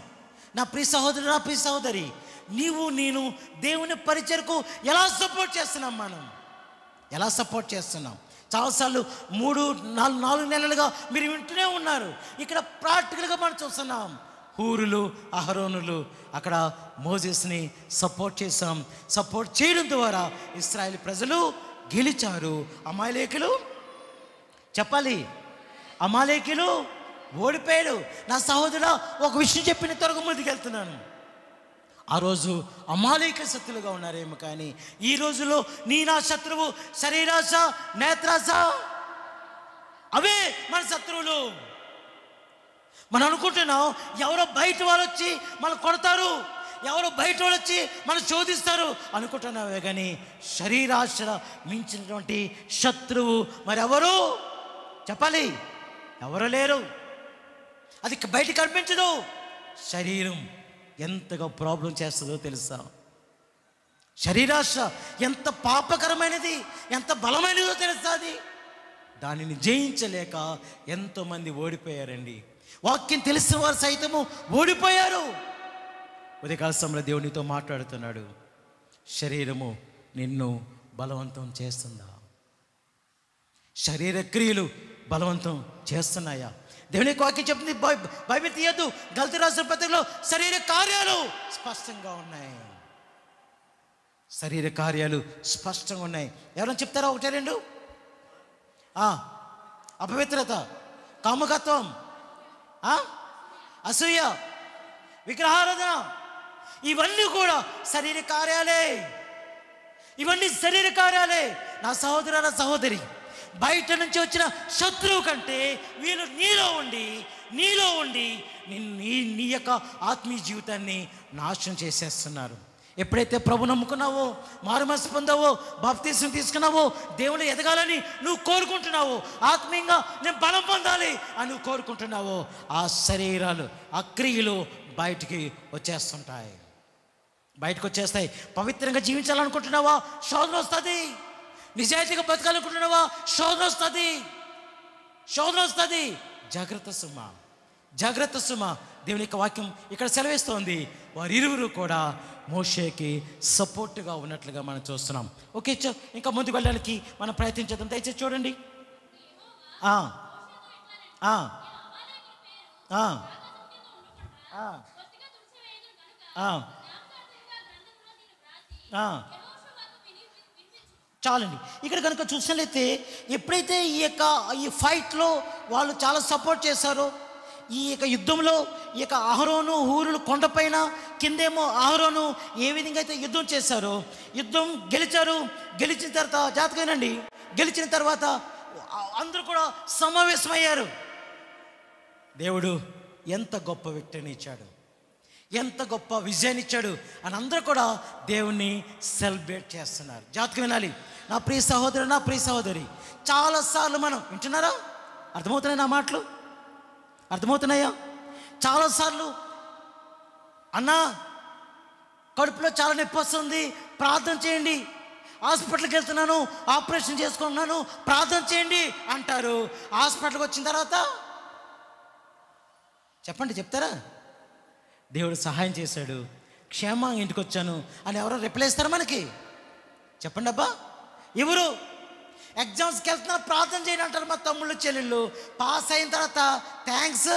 నా ప్రియ సహోదరు, నా ప్రియ సహోదరి, నీవు నేను దేవుని పరిచర్కు ఎలా సపోర్ట్ చేస్తున్నాం? ఎలా సపోర్ట్ చేస్తున్నాం? చాలాసార్లు 3-4 నెలలుగా మీరు వింటూనే ఉన్నారు. ఇక్కడ ప్రాక్టికల్గా మనం చూస్తున్నాం. హూరులు అహరోనులు అక్కడ మోజెస్ని సపోర్ట్ చేసాం. సపోర్ట్ చేయడం ద్వారా ఇశ్రాయేలు ప్రజలు గెలిచారు. అమాలేకులు, చెప్పాలి, అమాలేకులు ఓడిపోయాడు. నా సహోదరుడా, ఒక విషయం చెప్పిన త్వరగా ముందుకు వెళ్తున్నాను. ఆ రోజు అమాలేక శత్రులుగా ఉన్నారేమో, కానీ ఈ రోజులో నా శత్రువు శరీరాశ, నేత్రాశ, అవే మన శత్రువులు. మనం అనుకుంటున్నాం ఎవరో బయట వాళ్ళు వచ్చి మనం కొడతారు, ఎవరో బయట వాళ్ళు వచ్చి మనం శోధిస్తారు అనుకుంటున్నావే, కానీ శరీరాశ మించినటువంటి శత్రువు మరెవరు? చెప్పాలి, ఎవరు లేరు. అది బయట కనిపించదు. శరీరం ఎంతగా ప్రాబ్లం చేస్తుందో తెలుసా? శరీరాశ ఎంత పాపకరమైనది, ఎంత బలమైనదో తెలుసా? దానిని జయించలేక ఎంతోమంది ఓడిపోయారండి. వాక్యం తెలిసిన వారు సైతము ఓడిపోయారు. ఉదయకాల సమయంలో దేవునితో మాట్లాడుతున్నాడు. శరీరము నిన్ను బలవంతం చేస్తుందా? శరీర క్రియలు బలవంతం చేస్తున్నాయా? దేవుని వాక్యం చెప్తుంది, బైబిల్ తీయద్దు, గలతీ రాసిన పత్రికలో శరీర కార్యాలు స్పష్టంగా ఉన్నాయి. శరీర కార్యాలు స్పష్టంగా ఉన్నాయి. ఎవరైనా చెప్తారా? 1-2. అపవిత్రత, కామకత్వం, అసూయ, విగ్రహారాధన, ఇవన్నీ కూడా శరీర కార్యాలే. నా సహోదరు, నా సహోదరి, బయట నుంచి వచ్చిన శత్రువు కంటే వీళ్ళు నీలో ఉండి నీ యొక్క ఆత్మీయ జీవితాన్ని నాశనం చేసేస్తున్నారు. ఎప్పుడైతే ప్రభు నమ్ముకున్నావో, మారుమనసు పొందావో, బాప్తీసం తీసుకున్నావో, దేవుడు ఎదగాలని నువ్వు కోరుకుంటున్నావో, ఆత్మీయంగా నేను బలం పొందాలి అని నువ్వు కోరుకుంటున్నావో, ఆ శరీరాలు, ఆ క్రియలు బయటికి వచ్చేస్తుంటాయి, బయటకు వచ్చేస్తాయి. పవిత్రంగా జీవించాలనుకుంటున్నావా, శోధన వస్తుంది. నిజాయితీగా బతకాలనుకుంటున్నావా, శోధన వస్తుంది, శోధన వస్తుంది. జాగ్రత్త సుమ, జాగ్రత్త సుమ. దేవుని యొక్క వాక్యం ఇక్కడ సెలవిస్తోంది, వారిరువురు కూడా మోషేకి సపోర్ట్గా ఉన్నట్లుగా మనం చూస్తున్నాం. ఓకే, ఇంకా ముందుకు వెళ్ళడానికి మనం ప్రయత్నించేద్దాం. దయచేసి చూడండి. చాలండి. ఇక్కడ కనుక చూసినట్లయితే ఎప్పుడైతే ఈ ఫైట్లో వాళ్ళు చాలా సపోర్ట్ చేశారో, ఈ యొక్క యుద్ధంలో ఈ యొక్క అహరోను హూరులు కొండపైన, కిందేమో అహరోను ఏ విధంగా అయితే యుద్ధం చేశారో, యుద్ధం గెలిచారు. గెలిచిన తర్వాత జాతకమేనండి, గెలిచిన తర్వాత అందరూ కూడా సమావేశమయ్యారు. దేవుడు ఎంత గొప్ప వ్యక్తిని ఇచ్చాడు, ఎంత గొప్ప విజయాన్ని ఇచ్చాడు అని అందరూ కూడా దేవుణ్ణి సెలబ్రేట్ చేస్తున్నారు. జాతకం వినాలి నా ప్రియ సహోదరు, నా ప్రియ సహోదరి. చాలాసార్లు మనం వింటున్నారా? అర్థమవుతున్నాయి నా మాటలు? అర్థమవుతున్నాయా? చాలాసార్లు అన్నా కడుపులో చాలా నొప్పి వస్తుంది, ప్రార్థన చేయండి, హాస్పిటల్కి వెళ్తున్నాను, ఆపరేషన్ చేసుకుంటున్నాను, ప్రార్థన చేయండి అంటారు. హాస్పిటల్కి వచ్చిన తర్వాత చెప్పండి, చెప్తారా? దేవుడు సహాయం చేశాడు, క్షేమంగా ఇంటికి వచ్చాను అని ఎవరో రిప్లై ఇస్తారా మనకి? చెప్పండి అబ్బా, ఎవరు? ఎగ్జామ్స్కి వెళ్తున్నా, ప్రార్థన చేయండి అంటారు మా తమ్ముళ్ళు చెల్లెళ్ళు. పాస్ అయిన తర్వాత థ్యాంక్స్.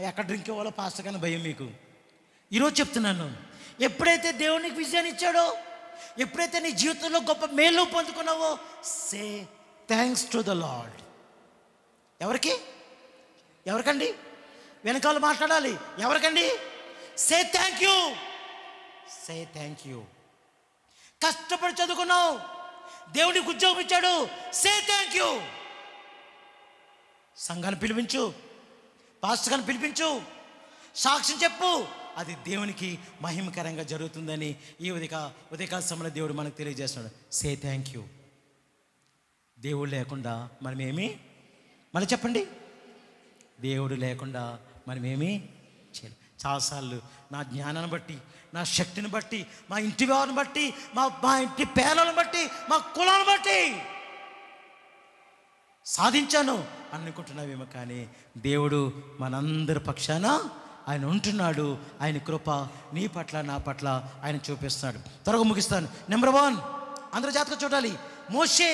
ఎక్కడ డ్రింక్ ఇవ్వాలో పాస్టర్ కానీ భయం మీకు. ఈరోజు చెప్తున్నాను, ఎప్పుడైతే దేవునికి విజయాన్ని ఇచ్చాడో, ఎప్పుడైతే నీ జీవితంలో గొప్ప మేలు పొందుకున్నావో, say thanks to the Lord. ఎవరికి? ఎవరికండి? వెనకాల మాట్లాడాలి. ఎవరికండి? Say thank you, say thank you. కష్టపడి చదువుకున్నావు, దేవుడికి ఉద్యోగం ఇచ్చాడు, సే థ్యాంక్ యూ. సంఘాన్ని పిలిపించు, పాస్టర్ గారిని పిలిపించు, సాక్ష్యం చెప్పు, అది దేవునికి మహిమకరంగా జరుగుతుందని ఈ ఉదయకాల సమయంలో దేవుడు మనకు తెలియజేస్తున్నాడు. సే థ్యాంక్ యూ. దేవుడు లేకుండా మనమేమి, మళ్ళీ చెప్పండి, దేవుడు లేకుండా మనమేమి చేయలేం. చాలాసార్లు నా జ్ఞానాన్ని బట్టి, నా శక్తిని బట్టి, మా ఇంటి వారిని బట్టి, మా ఇంటి పేర్లను బట్టి, మా కులాన్ని బట్టి సాధించాను అనుకుంటున్నావేమో, కానీ దేవుడు మనందరి పక్షాన ఆయన ఉంటున్నాడు. ఆయన కృప నీ పట్ల, నా పట్ల ఆయన చూపిస్తున్నాడు. త్వరగా ముగిస్తాను. నెంబర్ 1 అందరూ జాతకం చూడాలి. మోషే.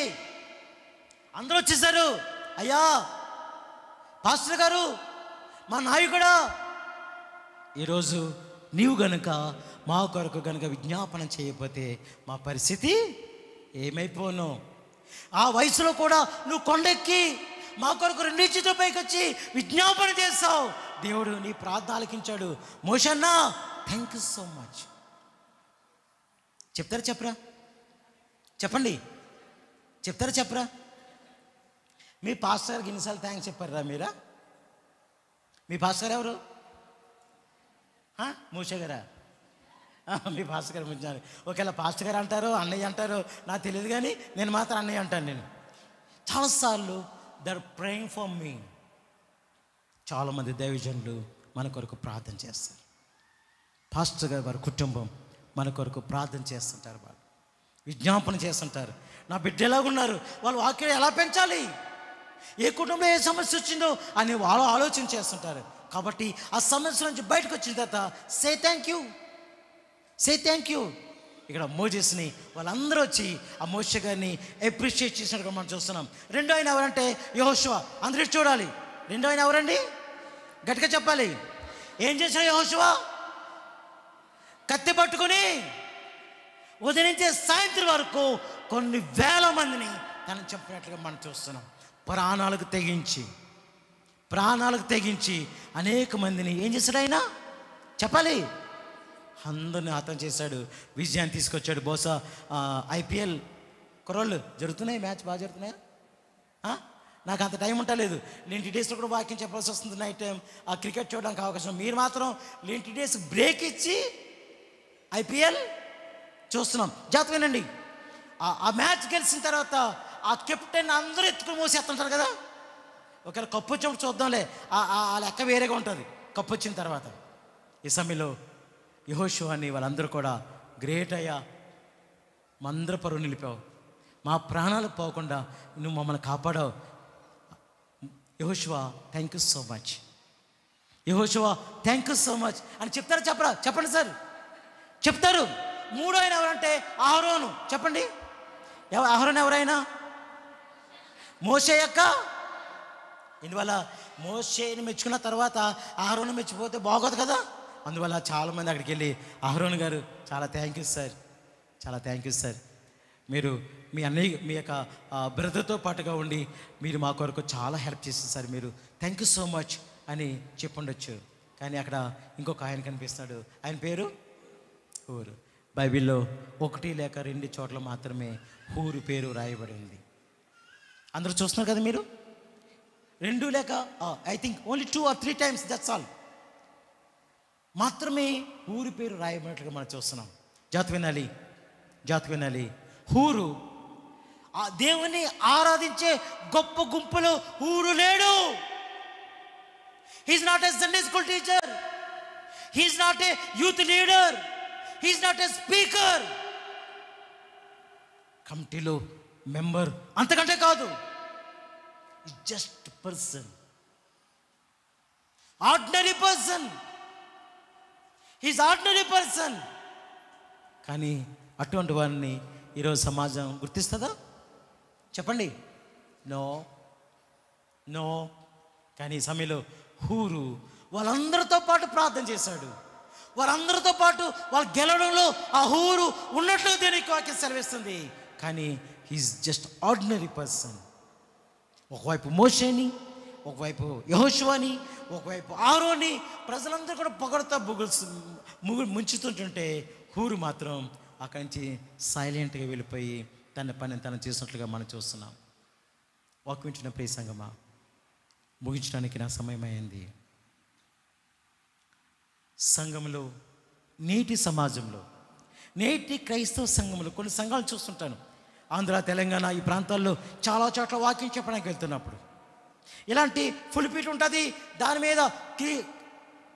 అందరూ వచ్చేసారు. అయ్యా పాస్టర్ గారు, మా నాయకుడా, ఈరోజు నీవు గనుక మా కొరకు గనుక విజ్ఞాపన చేయకపోతే మా పరిస్థితి ఏమైపోను. ఆ వయసులో కూడా నువ్వు కొండెక్కి మా కొరకు 2 చేతుల పైకి వచ్చి విజ్ఞాపన చేస్తావు. దేవుడు నీ ప్రార్థన ఆలకించాడు. మోషే అన్నా, థ్యాంక్ యూ సో మచ్. చెప్తారా చెప్పరా? చెప్పండి, చెప్తారా చెప్పరా? మీ పాస్టర్ గారికి ఎన్నిసార్లు థ్యాంక్స్ చెప్పారా మీరా? మీ పాస్టర్ ఎవరు? మోషే గారా? మీ పాస్టర్ గారు ముంచారు. ఒకవేళ పాస్టర్ గారు అంటారు, అన్నయ్య అంటారు, నాకు తెలియదు, కానీ నేను మాత్రం అన్నయ్య అంటాను. నేను చాలాసార్లు దర్ ప్రేయింగ్ ఫర్ మీ. చాలామంది దైవజనులు మన కొరకు ప్రార్థన చేస్తారు. పాస్టర్ గారు వారి కుటుంబం మన కొరకు ప్రార్థన చేస్తుంటారు, వాళ్ళు విజ్ఞాపన చేస్తుంటారు. నా బిడ్డ ఎలాగున్నారు, వాళ్ళు వాక్యం ఎలా పెంచాలి, ఏ కుటుంబంలో ఏ సమస్య వచ్చిందో అని వాళ్ళు ఆలోచన చేస్తుంటారు. కాబట్టి ఆ సమస్య నుంచి బయటకు వచ్చిన తర్వాత సే thank you, say thank you. ఇక్కడ మోజెస్ని వాళ్ళందరూ వచ్చి ఆ మోషే గారిని అప్రిషియేట్ చేసినట్టుగా మనం చూస్తున్నాం. రెండో ఆయన ఎవరంటే యెహోషువ. అందరూ చూడాలి. రెండో ఆయన ఎవరండి? గట్టిగా చెప్పాలి. ఏం చేశాడు యెహోషువ? కత్తి పట్టుకొని ఉదయం నుంచి సాయంత్రం వరకు కొన్ని వేల మందిని తను చెప్పినట్లుగా మనం చూస్తున్నాం. ప్రాణాలకు తెగించి అనేక మందిని ఏం చేశాడు ఆయన? చెప్పాలి. అందరిని హతం చేశాడు, విజయాన్ని తీసుకొచ్చాడు. బహుశా IPL కుర్రోళ్ళు జరుగుతున్నాయి, మ్యాచ్ బాగా జరుగుతున్నాయా? నాకు అంత టైం ఉంటలేదు. లెంటి డేస్లో కూడా వాక్యం చెప్పాల్సి వస్తుంది. నైట్ టైం ఆ క్రికెట్ చూడడానికి అవకాశం. మీరు మాత్రం లెంటి డేస్ బ్రేక్ ఇచ్చి ఐపీఎల్ చూస్తున్నాం. జాగ్రత్తగానండి. ఆ మ్యాచ్ గెలిచిన తర్వాత ఆ కెప్టెన్ అందరూ ఎత్తుకుని మోసేస్తుంటారు కదా. ఒకవేళ కప్పు వచ్చినప్పుడు చూద్దాంలే, ఆ లెక్క వేరేగా ఉంటుంది కప్పు వచ్చిన తర్వాత. ఈ సమయంలో యెహోషువ అని వాళ్ళందరూ కూడా గ్రేట్ అయ్యా, మా అందరూ పరువు నిలిపావు, మా ప్రాణాలు పోకుండా నువ్వు మమ్మల్ని కాపాడావు. యెహోషువ థ్యాంక్ యూ సో మచ్, యెహోషువ థ్యాంక్ యూ సో మచ్ అని చెప్తారా చెప్పరా? చెప్పండి సార్, చెప్తారు. మూడో ఆయన ఎవరంటే అహరోను. చెప్పండి, అహరోను ఎవరైనా? మోషే యొక్క. ఇందువల్ల మోషేని మెచ్చుకున్న తర్వాత అహరోను మెచ్చిపోతే బాగోదు కదా. అందువల్ల చాలామంది అక్కడికి వెళ్ళి అహరోను గారు చాలా థ్యాంక్ యూ సార్, చాలా థ్యాంక్ యూ సార్, మీరు మీ అన్నయ్య మీ యొక్క బ్రదర్తో పాటుగా ఉండి మీరు మా కొరకు చాలా హెల్ప్ చేస్తారు సార్, మీరు థ్యాంక్ యూ సో మచ్ అని చెప్పుండొచ్చు. కానీ అక్కడ ఇంకొక ఆయన కనిపిస్తాడు. ఆయన పేరు హూరు. బైబిల్లో 1 లేక 2 చోట్ల మాత్రమే హూరు పేరు రాయబడింది. అందరూ చూస్తున్నారు కదా మీరు. 2 లేక I think only 2 or 3 times, that's all మాత్రమే హూరు పేరు రాయబడినట్లుగా మనం చూస్తున్నాం. జాగ్రత్త వినాలి. హూరు ఆ దేవుని ఆరాధించే గొప్ప గుంపులో హూరు లేడు. He is not a Sunday school teacher, he is not a youth leader, he is not a speaker, కమిటీలో మెంబర్, అంతకంటే కాదు. Just person, ordinary person, he is ordinary person. కానీ అటువంటి వారిని ఈరోజు సమాజం గుర్తిస్తుందా? చెప్పండి, నో. కానీ ఈ సమయంలో హూరు వాళ్ళందరితో పాటు ప్రార్థన చేశాడు. వాళ్ళందరితో పాటు వాళ్ళు గెలవడంలో ఆ హూరు ఉన్నట్లు దేనికి వాక్యం సెలవిస్తుంది. కానీ హీఈస్ జస్ట్ ఆర్డినరీ పర్సన్. ఒకవైపు మోషేని, ఒకవైపు యెహోషువని, ఒకవైపు అహరోన్ని ప్రజలందరూ కూడా పొగడతా ముంచుతుంటుంటే హూరు మాత్రం అక్కడి నుంచి సైలెంట్గా వెళ్ళిపోయి తన పని తను చేసినట్లుగా మనం చూస్తున్నాం. వాక్యం ప్రియ సంగమా, ముగించడానికి నా సమయం అయింది. సంఘంలో, నేటి సమాజంలో, నేటి క్రైస్తవ సంఘంలో కొన్ని సంఘాలు చూస్తుంటాను. ఆంధ్ర, తెలంగాణ ఈ ప్రాంతాల్లో చాలా చోట్ల వాక్యం చెప్పడానికి వెళ్తున్నప్పుడు ఇలాంటి ఫుల్పీట్ ఉంటుంది. దాని మీద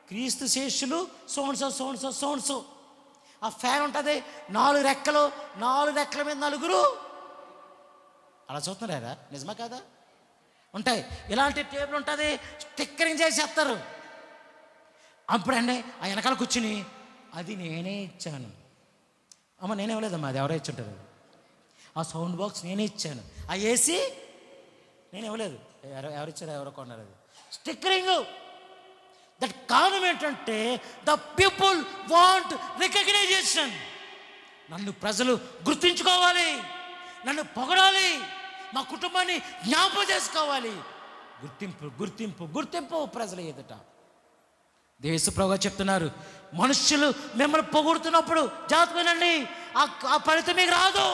క్రీస్తు శేషులు సోన్సో ఆ ఫ్యాన్ ఉంటుంది, 4 రెక్కలు, 4 రెక్కల మీద 4. అలా చూస్తున్నారా? నిజమా కాదా? ఉంటాయి. ఇలాంటి టేబుల్ ఉంటుంది, స్టిక్కరింగ్ చేసేస్తారు. అప్పుడండి ఆ వెనకాల కూర్చుని అది నేనే ఇచ్చాను, అమ్మ నేనే ఇవ్వలేదమ్మా, అది ఎవరో ఇచ్చుంటారు. ఆ సౌండ్ బాక్స్ నేనే ఇచ్చాను, ఆ ఏసీ నేను ఇవ్వలేదు, ఎవరిచ్చారో ఎవరో కొన్నారు. అది స్టిక్కరింగ్. దట్ కారణం ఏంటంటే ద పీపుల్ వాంట్ రికగ్నైజేషన్. నన్ను ప్రజలు గుర్తించుకోవాలి, నన్ను పొగడాలి, మా కుటుంబాన్ని జ్ఞాపకం చేసుకోవాలి. గుర్తింపు ప్రజల ఎదుట. యేసుప్రభువు చెప్తున్నారు, మనుష్యులు మిమ్మల్ని పొగుడుతున్నప్పుడు జాగ్రత్తగానండి, ఆ ఫలితం మీకు రాదు.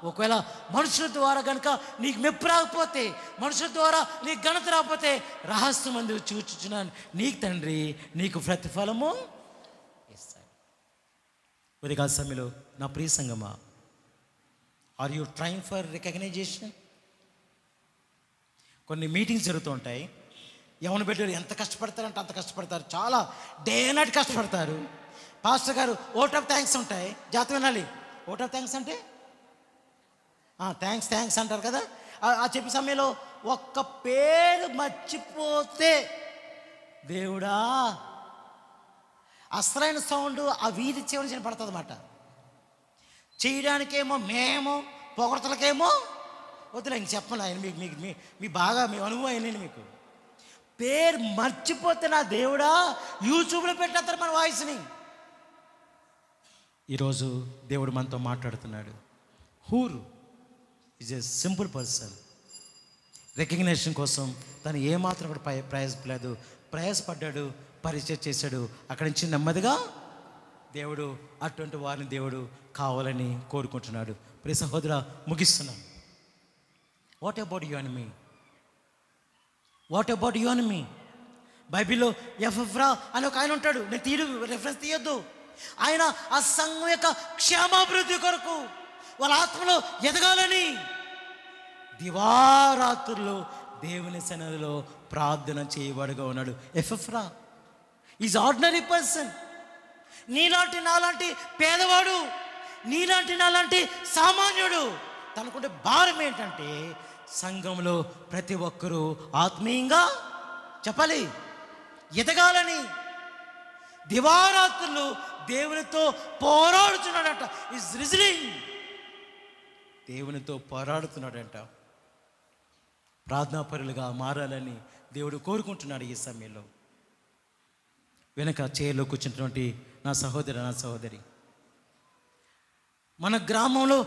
ఒకవేళ మనుషుల ద్వారా కనుక నీకు మెప్పు రాకపోతే, మనుషుల ద్వారా నీకు ఘనత రాకపోతే, రహస్యమందు చూచుచున్నాను నీకు తండ్రి నీకు ప్రతిఫలము ఇస్తాడు. ఉదయకాల సమయంలో నా ప్రియ సంగమా, are you trying for recognition? కొన్ని మీటింగ్స్ జరుగుతూ ఉంటాయి. యవన బిడ్డలు ఎంత కష్టపడతారంటే అంత కష్టపడతారు, చాలా డే నైట్ కష్టపడతారు. పాస్టర్ గారు ఓట్ ఆఫ్ థ్యాంక్స్ ఉంటాయి. జాగ్రత్త వినాలి. ఓట్ ఆఫ్ థ్యాంక్స్ అంటే థ్యాంక్స్ అంటారు కదా. ఆ చెప్పే సమయంలో ఒక్క పేరు మర్చిపోతే, దేవుడా, అసలైన సౌండ్ ఆ వీధి చివరి వినపడుతుంది అన్నమాట. చేయడానికేమో మేము, పొగడతలకేమో వద్దులే ఇంక చెప్పను. ఆయన మీ బాగా మీ అనుభవం అయినండి. మీకు పేరు మర్చిపోతే నా దేవుడా యూట్యూబ్లో పెట్టేస్తారు మన వాయిస్ని. ఈరోజు దేవుడు మనతో మాట్లాడుతున్నాడు. హూరు is a simple person. Recognition కోసం తను ఏమాత్రం కూడా ప్రయాసపడ్డాడు, పరిచయం చేశాడు. అక్కడి నుంచి నెమ్మదిగా దేవుడు అటువంటి వారిని దేవుడు కావాలని కోరుకుంటున్నాడు. ప్రియ సహోదరా, ముగిస్తున్నాను. What about you and me? What about you and me? బైబిల్లో ఎఫ్రా అని ఒక ఆయన ఉంటాడు. నేను రెఫరెన్స్ తీయొద్దు. ఆయన ఆ సంఘం యొక్క క్షేమాభివృద్ధి కొరకు, వాళ్ళ ఆత్మలో ఎదగాలని దివారాత్రుల్లో దేవుని సన్నిధిలో ప్రార్థన చేయబడిగా ఉన్నాడు. ఎఫ్రా ఈజ్ ఆర్డినరీ పర్సన్. నీలాంటి నాలాంటి పేదవాడు, నీలాంటి నాలాంటి సామాన్యుడు. తనకుంటే భారం ఏంటంటే సంఘంలో ప్రతి ఒక్కరూ ఆత్మీయంగా చెప్పాలి, ఎదగాలని. దివారాత్రులు దేవునితో పోరాడుతున్నాడంట. ఈజ్ రిజలింగ్, దేవునితో పోరాడుతున్నాడంట. ప్రార్థనాపరులుగా మారాలని దేవుడు కోరుకుంటున్నాడు. ఈ సమయంలో వెనక చైర్లో కూర్చున్నటువంటి నా సహోదరి, మన గ్రామంలో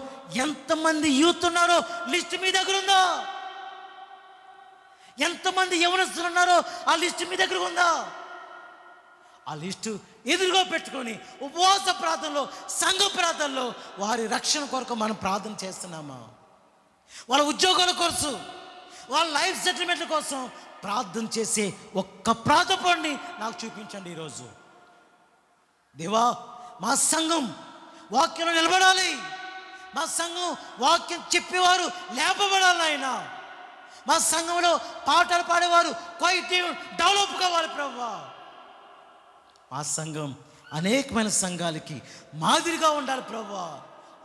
ఎంతమంది యూత్ ఉన్నారో లిస్ట్ మీ దగ్గర ఉందా? ఎంతమంది యవనస్తులు ఉన్నారో ఆ లిస్ట్ మీ దగ్గర ఉందా? ఆ లిస్టు ఎదురుగా పెట్టుకొని ఉపవాస ప్రార్థనలో, సంఘ ప్రార్థనలో వారి రక్షణ కొరకు మనం ప్రార్థన చేస్తున్నామా? వాళ్ళ ఉద్యోగాల కోసం, వాళ్ళ లైఫ్ సెటిల్మెంట్ల కోసం ప్రార్థన చేసే ఒక్క ప్రార్థనని నాకు చూపించండి ఈరోజు. దేవా, మా సంఘం వాక్యంలో నిలబడాలి. మా సంఘం వాక్యం చెప్పేవారు లేపబడాలి. ఆయన మా సంఘంలో పాటలు పాడేవారు క్వైట్ డెవలప్ కావాలి ప్రభువా. మా సంఘం అనేకమైన సంఘాలకి మాదిరిగా ఉండాలి ప్రభువా.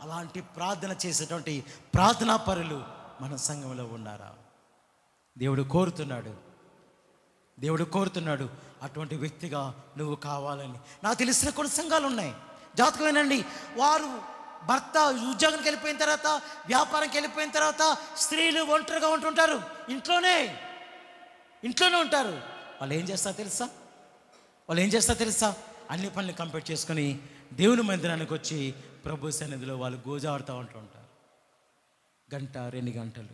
అలాంటి ప్రార్థన చేసేటువంటి ప్రార్థనా పరులు మన సంఘంలో ఉన్నారా? దేవుడు కోరుతున్నాడు అటువంటి వ్యక్తిగా నువ్వు కావాలని. నాకు తెలిసిన కొన్ని సంఘాలు ఉన్నాయి, జాతకమేనండి. వారు భర్త ఉద్యోగానికి వెళ్ళిపోయిన తర్వాత, వ్యాపారంకి వెళ్ళిపోయిన తర్వాత స్త్రీలు ఒంటరిగా ఉంటుంటారు, ఇంట్లోనే ఉంటారు. వాళ్ళు ఏం చేస్తారు తెలుసా? అన్ని పనులు కంప్లీట్ చేసుకొని దేవుని మందిరానికి వచ్చి ప్రభు సన్నిధిలో వాళ్ళు గోజాడుతూ ఉంటుంటారు. 1-2 గంటలు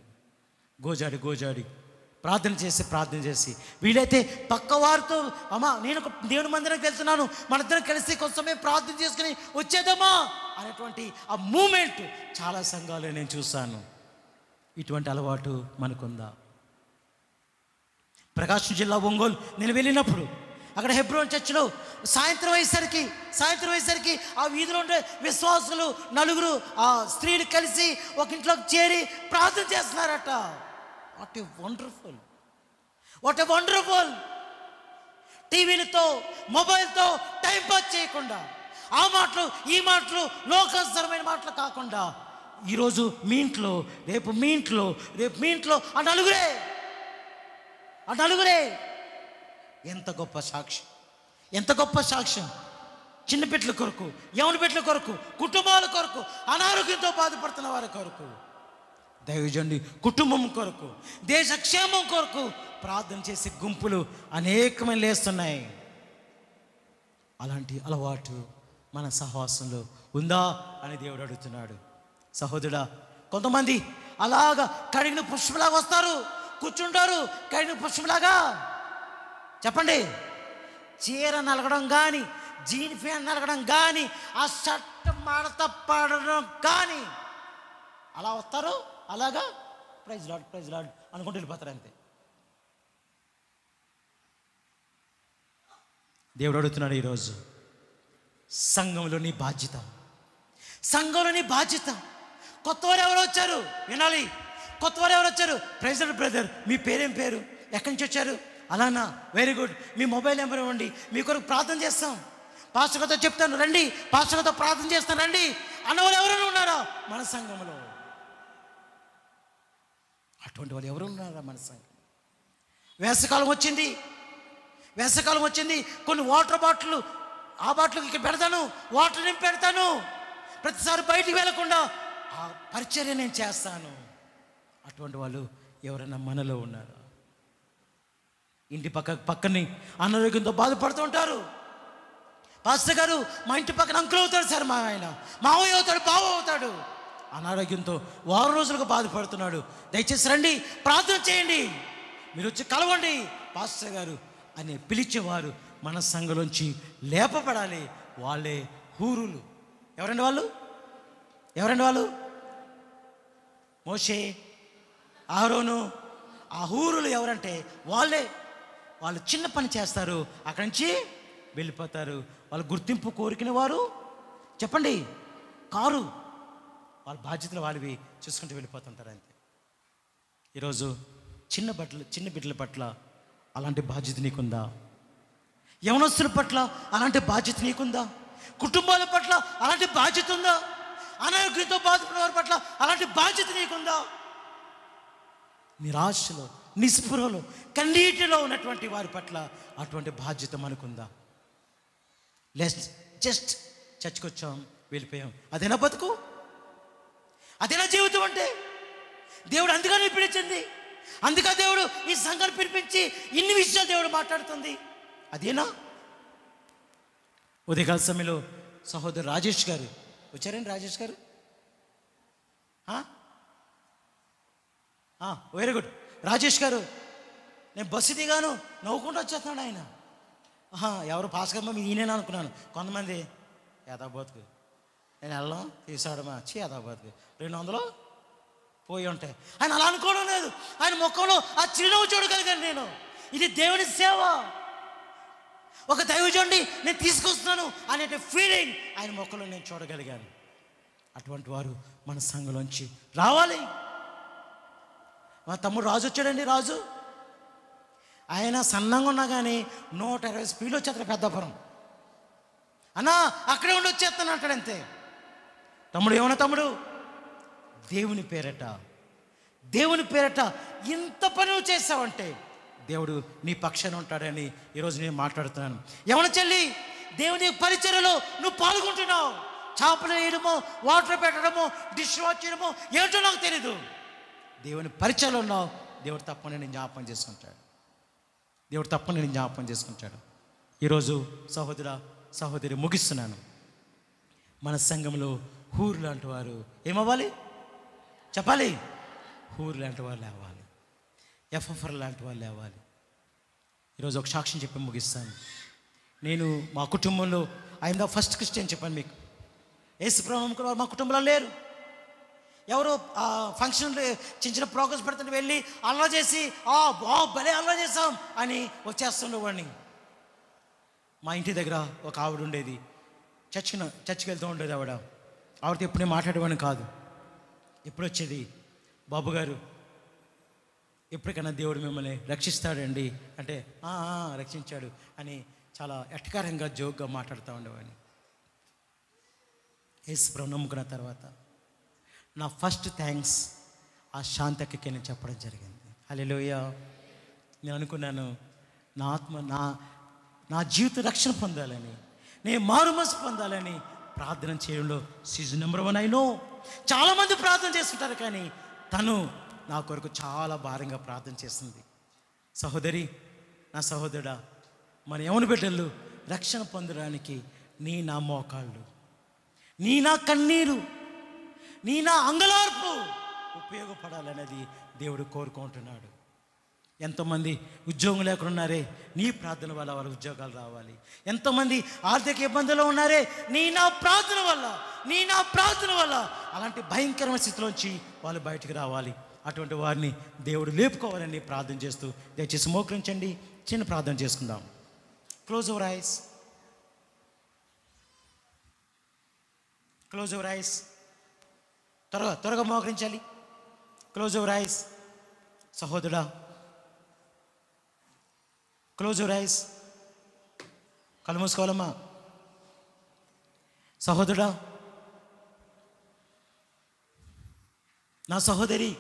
గోజాడి ప్రార్థన చేసి వీలైతే పక్క వారితో, అమ్మా నేను దేవుని మందిరానికి వెళ్తున్నాను, మనిద్దరం కలిసి కొంచెమే ప్రార్థన చేసుకుని వచ్చేద్దామా అనేటువంటి ఆ మూమెంట్ చాలా సంఘాలు నేను చూశాను. ఇటువంటి అలవాటు మనకుందా? ప్రకాశం జిల్లా ఒంగోలు నేను వెళ్ళినప్పుడు అక్కడ హెబ్రోన్ చర్చిలో సాయంత్రం అయ్యేసరికి ఆ వీధిలో ఉండే విశ్వాసులు 4 ఆ స్త్రీలు కలిసి ఒక ఇంట్లోకి చేరి ప్రార్థన చేస్తున్నారట. What a wonderful. టీవీలతో, మొబైల్తో టైం పాస్ చేయకుండా, ఆ మాటలు ఈ మాటలు లోకానుసరమైన మాటలు కాకుండా, ఈరోజు మీ ఇంట్లో, రేపు మీ ఇంట్లో ఆ నలుగురే. ఎంత గొప్ప సాక్ష్యం. చిన్న బిడ్డల కొరకు, యవన బిడ్డల కొరకు, కుటుంబాల కొరకు, అనారోగ్యంతో బాధపడుతున్న వారి కొరకు, దైవజనుడి కుటుంబం కొరకు, దేశ క్షేమం కొరకు ప్రార్థన చేసే గుంపులు అనేకమైన లేస్తున్నాయి. అలాంటి అలవాటు మన సహవాసంలో ఉందా అని దేవుడు అడుగుతున్నాడు. సహోదరుడా, కొంతమంది అలాగా కడిగిన పుష్పలాగా వస్తారు, కూర్చుంటారు. కడిగిన పుష్పలాగా చెప్పండి, చీర నలగడం కానీ, జీన్ ఫ్యాన్ నలగడం కానీ, ఆ షర్ట్ మడత పడడం కానీ, అలా వస్తారు. అలాగా ప్రైజ్ లార్డ్ అనుకుంటూ వెళ్ళిపోతారు అంతే. దేవుడు అడుగుతున్నాడు ఈరోజు, సంఘంలో నీ బాధ్యత. కొత్తవారు ఎవరు వచ్చారు వినాలి. కొత్తవారు ఎవరు వచ్చారు? ప్రెసిడెంట్ బ్రదర్, మీ పేరేం పేరు, ఎక్కడి నుంచి వచ్చారు? అలానా, వెరీ గుడ్. మీ మొబైల్ నెంబర్ ఇవ్వండి, మీ కొరకు ప్రార్థన చేస్తాం. పాస్టర్ గారితో చెప్తాను రండి, పాస్టర్ గారితో ప్రార్థన చేస్తాను రండి అన్నవాళ్ళు ఎవరైనా ఉన్నారా మన సంఘంలో? అటువంటి వాళ్ళు ఎవరు ఉన్నారా మన సంఘం? వేసవికాలం వచ్చింది. కొన్ని వాటర్ బాటిల్, ఆ బాటిల్ ఇక్కడ పెడతాను, వాటర్ నింపి పెడతాను. ప్రతిసారి బయటికి వెళ్ళకుండా ఆ పరిచర్య నేను చేస్తాను. అటువంటి వాళ్ళు ఎవరైనా మనలో ఉన్నారా? ఇంటి పక్కని అనారోగ్యంతో బాధపడుతూ ఉంటారు. పాస్టర్ గారు, మా ఇంటి పక్కన అంకుల్ అవుతాడు సార్, మా ఆయన మావయ్య అవుతాడు, బావ అవుతాడు. అనారోగ్యంతో 6 రోజులుగా బాధపడుతున్నాడు. దయచేసి రండి, ప్రార్థన చేయండి, మీరు వచ్చి కలవండి పాస్టర్ గారు అని పిలిచేవారు మన సంఘంలోంచి లేపబడాలి. వాళ్ళే హూరులు. ఎవరండి వాళ్ళు? మోషే, ఆరోను ఆ హూరులు ఎవరంటే వాళ్ళు చిన్న పని చేస్తారు, అక్కడి నుంచి వెళ్ళిపోతారు. వాళ్ళ గుర్తింపు కోరికిన వారు చెప్పండి కారు. వాళ్ళ బాధ్యతలు వాళ్ళవి చూసుకుంటూ వెళ్ళిపోతుంటారు అంతే. ఈరోజు చిన్న బిడ్డల పట్ల అలాంటి బాధ్యత నీకుందా? యవనస్తుల పట్ల అలాంటి బాధ్యత నీకుందా? కుటుంబాల పట్ల అలాంటి బాధ్యత ఉందా? అనారోగ్యంతో బాధపడిన వారి పట్ల అలాంటి బాధ్యత నీకుందా? నిరాశలో, నిస్పృహలో, కన్నీటిలో ఉన్నటువంటి వారి పట్ల అటువంటి బాధ్యత మనకుందా? జస్ట్ చర్చికి వచ్చాం, వెళ్ళిపోయాం, అదేనా బతుకు? అదేనా జీవితం అంటే? దేవుడు అందుకని పిలిచింది, అందుకే దేవుడు ఈ సంఘాన్ని పిలిపించి ఇన్ని విషయాలు దేవుడు మాట్లాడుతుంది. అదేనా? ఉదయకాల సమయంలో సహోదరు రాజేష్ గారు వచ్చారండి. రాజేష్ గారు వెరీ గుడ్. రాజేష్ గారు, నేను బస్సు దిగాను, నవ్వుకుంటూ వచ్చేస్తున్నాడు ఆయన. ఎవరు పాస్కర్మ ఈయనేనా అనుకున్నాను. కొంతమంది యాదాబాద్కు నేను వెళ్ళాం తీసాడమా యాదాబాద్కు 200 పోయి ఉంటాయి. ఆయన అలా అనుకోవడం లేదు. ఆయన ముఖంలో ఆ చిరునవ్వు చూడగలిగాను నేను. ఇది దేవుని సేవ. ఒక దైవజనుడిని నేను తీసుకొస్తున్నాను అనే ఫీలింగ్ ఆయన ముఖంలో నేను చూడగలిగాను. అటువంటి వారు మన సంఘంలోంచి రావాలి. మా తమ్ముడు రాజు వచ్చాడండి. రాజు ఆయన సన్నంగా ఉన్నా కానీ 120 స్పీడ్లో వచ్చేస్తాడు పెద్దపురం. అన్నా అక్కడే ఉండి వచ్చేస్తాను అంటాడు అంతే. తమ్ముడు ఏమన్నా తమ్ముడు, దేవుని పేరట ఇంత పని నువ్వు చేసావంటే దేవుడు నీ పక్షాన ఉంటాడని ఈరోజు నేను మాట్లాడుతున్నాను. యవన చెల్లి, దేవుని పరిచర్యలో నువ్వు పాల్గొంటున్నావు. చేపలు వేయడమో, వాటర్ పెట్టడమో, డిష్ వాష్ చేయడమో ఏంటో నాకు తెలీదు. దేవుని పరిచర్యలో ఉన్నావు. దేవుడు తప్పని నేను జ్ఞాపకం చేసుకుంటాడు. ఈరోజు సహోదరా సహోదరి ముగిస్తున్నాను. మన సంఘంలో హూరు లాంటి వారు ఏమవ్వాలి చెప్పాలి? హూరు లాంటి వాళ్ళు లేవాలి, ఎఫ్ఎఫ్ఆర్ లాంటి వాళ్ళు లేవాలి. ఈరోజు ఒక సాక్ష్యం చెప్పి ముగిస్తాను. నేను మా కుటుంబంలో ఆయన ఫస్ట్ క్రిస్టియన్ చెప్పాను మీకు. యేసుప్రభు మా కుటుంబంలో లేరు. ఎవరో ఫంక్షన్ చిన్న ప్రోగ్రెస్ పెడుతుంటే వెళ్ళి అల్లా చేసి భలే అల్లా చేసాం అని వచ్చేస్తుండేవాడిని. మా ఇంటి దగ్గర ఒక ఆవిడ ఉండేది, చర్చికి వెళ్తూ ఉండేది. ఆవిడతో ఎప్పుడే మాట్లాడేవాడిని కాదు. ఎప్పుడు వచ్చేది, బాబు గారు ఎప్పటికైనా దేవుడు మిమ్మల్ని రక్షిస్తాడండి అంటే రక్షించాడు అని చాలా ఎటకారంగా జోక్గా మాట్లాడుతూ ఉండేవాడిని. యేసుప్రభు నమ్ముకున్న తర్వాత నా ఫస్ట్ థ్యాంక్స్ ఆ శాంతకి నేను చెప్పడం జరిగింది. హల్లెలూయా. నేను అనుకున్నాను, నా ఆత్మ నా జీవిత రక్షణ పొందాలని, నేను మారుమనసు పొందాలని ప్రార్థన చేయడంలో సీజన్ నెంబర్ 1 అయినో. చాలామంది ప్రార్థన చేస్తుంటారు, కానీ తను నా కొరకు చాలా భారంగా ప్రార్థన చేస్తుంది. సహోదరి, నా సహోదరుడా, మన యవన బిడ్డలు రక్షణ పొందడానికి నా మోకాళ్ళు, నా కన్నీరు, నా అంగలార్పు ఉపయోగపడాలనేది దేవుడు కోరుకుంటున్నాడు. ఎంతోమంది ఉద్యోగం లేకుండా ఉన్నారే, నీ ప్రార్థన వల్ల వాళ్ళ ఉద్యోగాలు రావాలి. ఎంతోమంది ఆర్థిక ఇబ్బందులు ఉన్నారే, నా ప్రార్థన వల్ల అలాంటి భయంకరమైన స్థితిలోంచి వాళ్ళు బయటకు రావాలి. అటువంటి వారిని దేవుడు లేపుకోవాలని ప్రార్థన చేస్తూ దయచేసి మోకరించండి. చిన్న ప్రార్థన చేసుకుందాం. Close your eyes. త్వరగా మోకరించాలి. Close your eyes. సహోదరుడా, క్లోజ్ యువర్ ఐస్. కళ్ళు మూసుకోవాలమ్మా. సహోదరుడా, నా సహోదరి,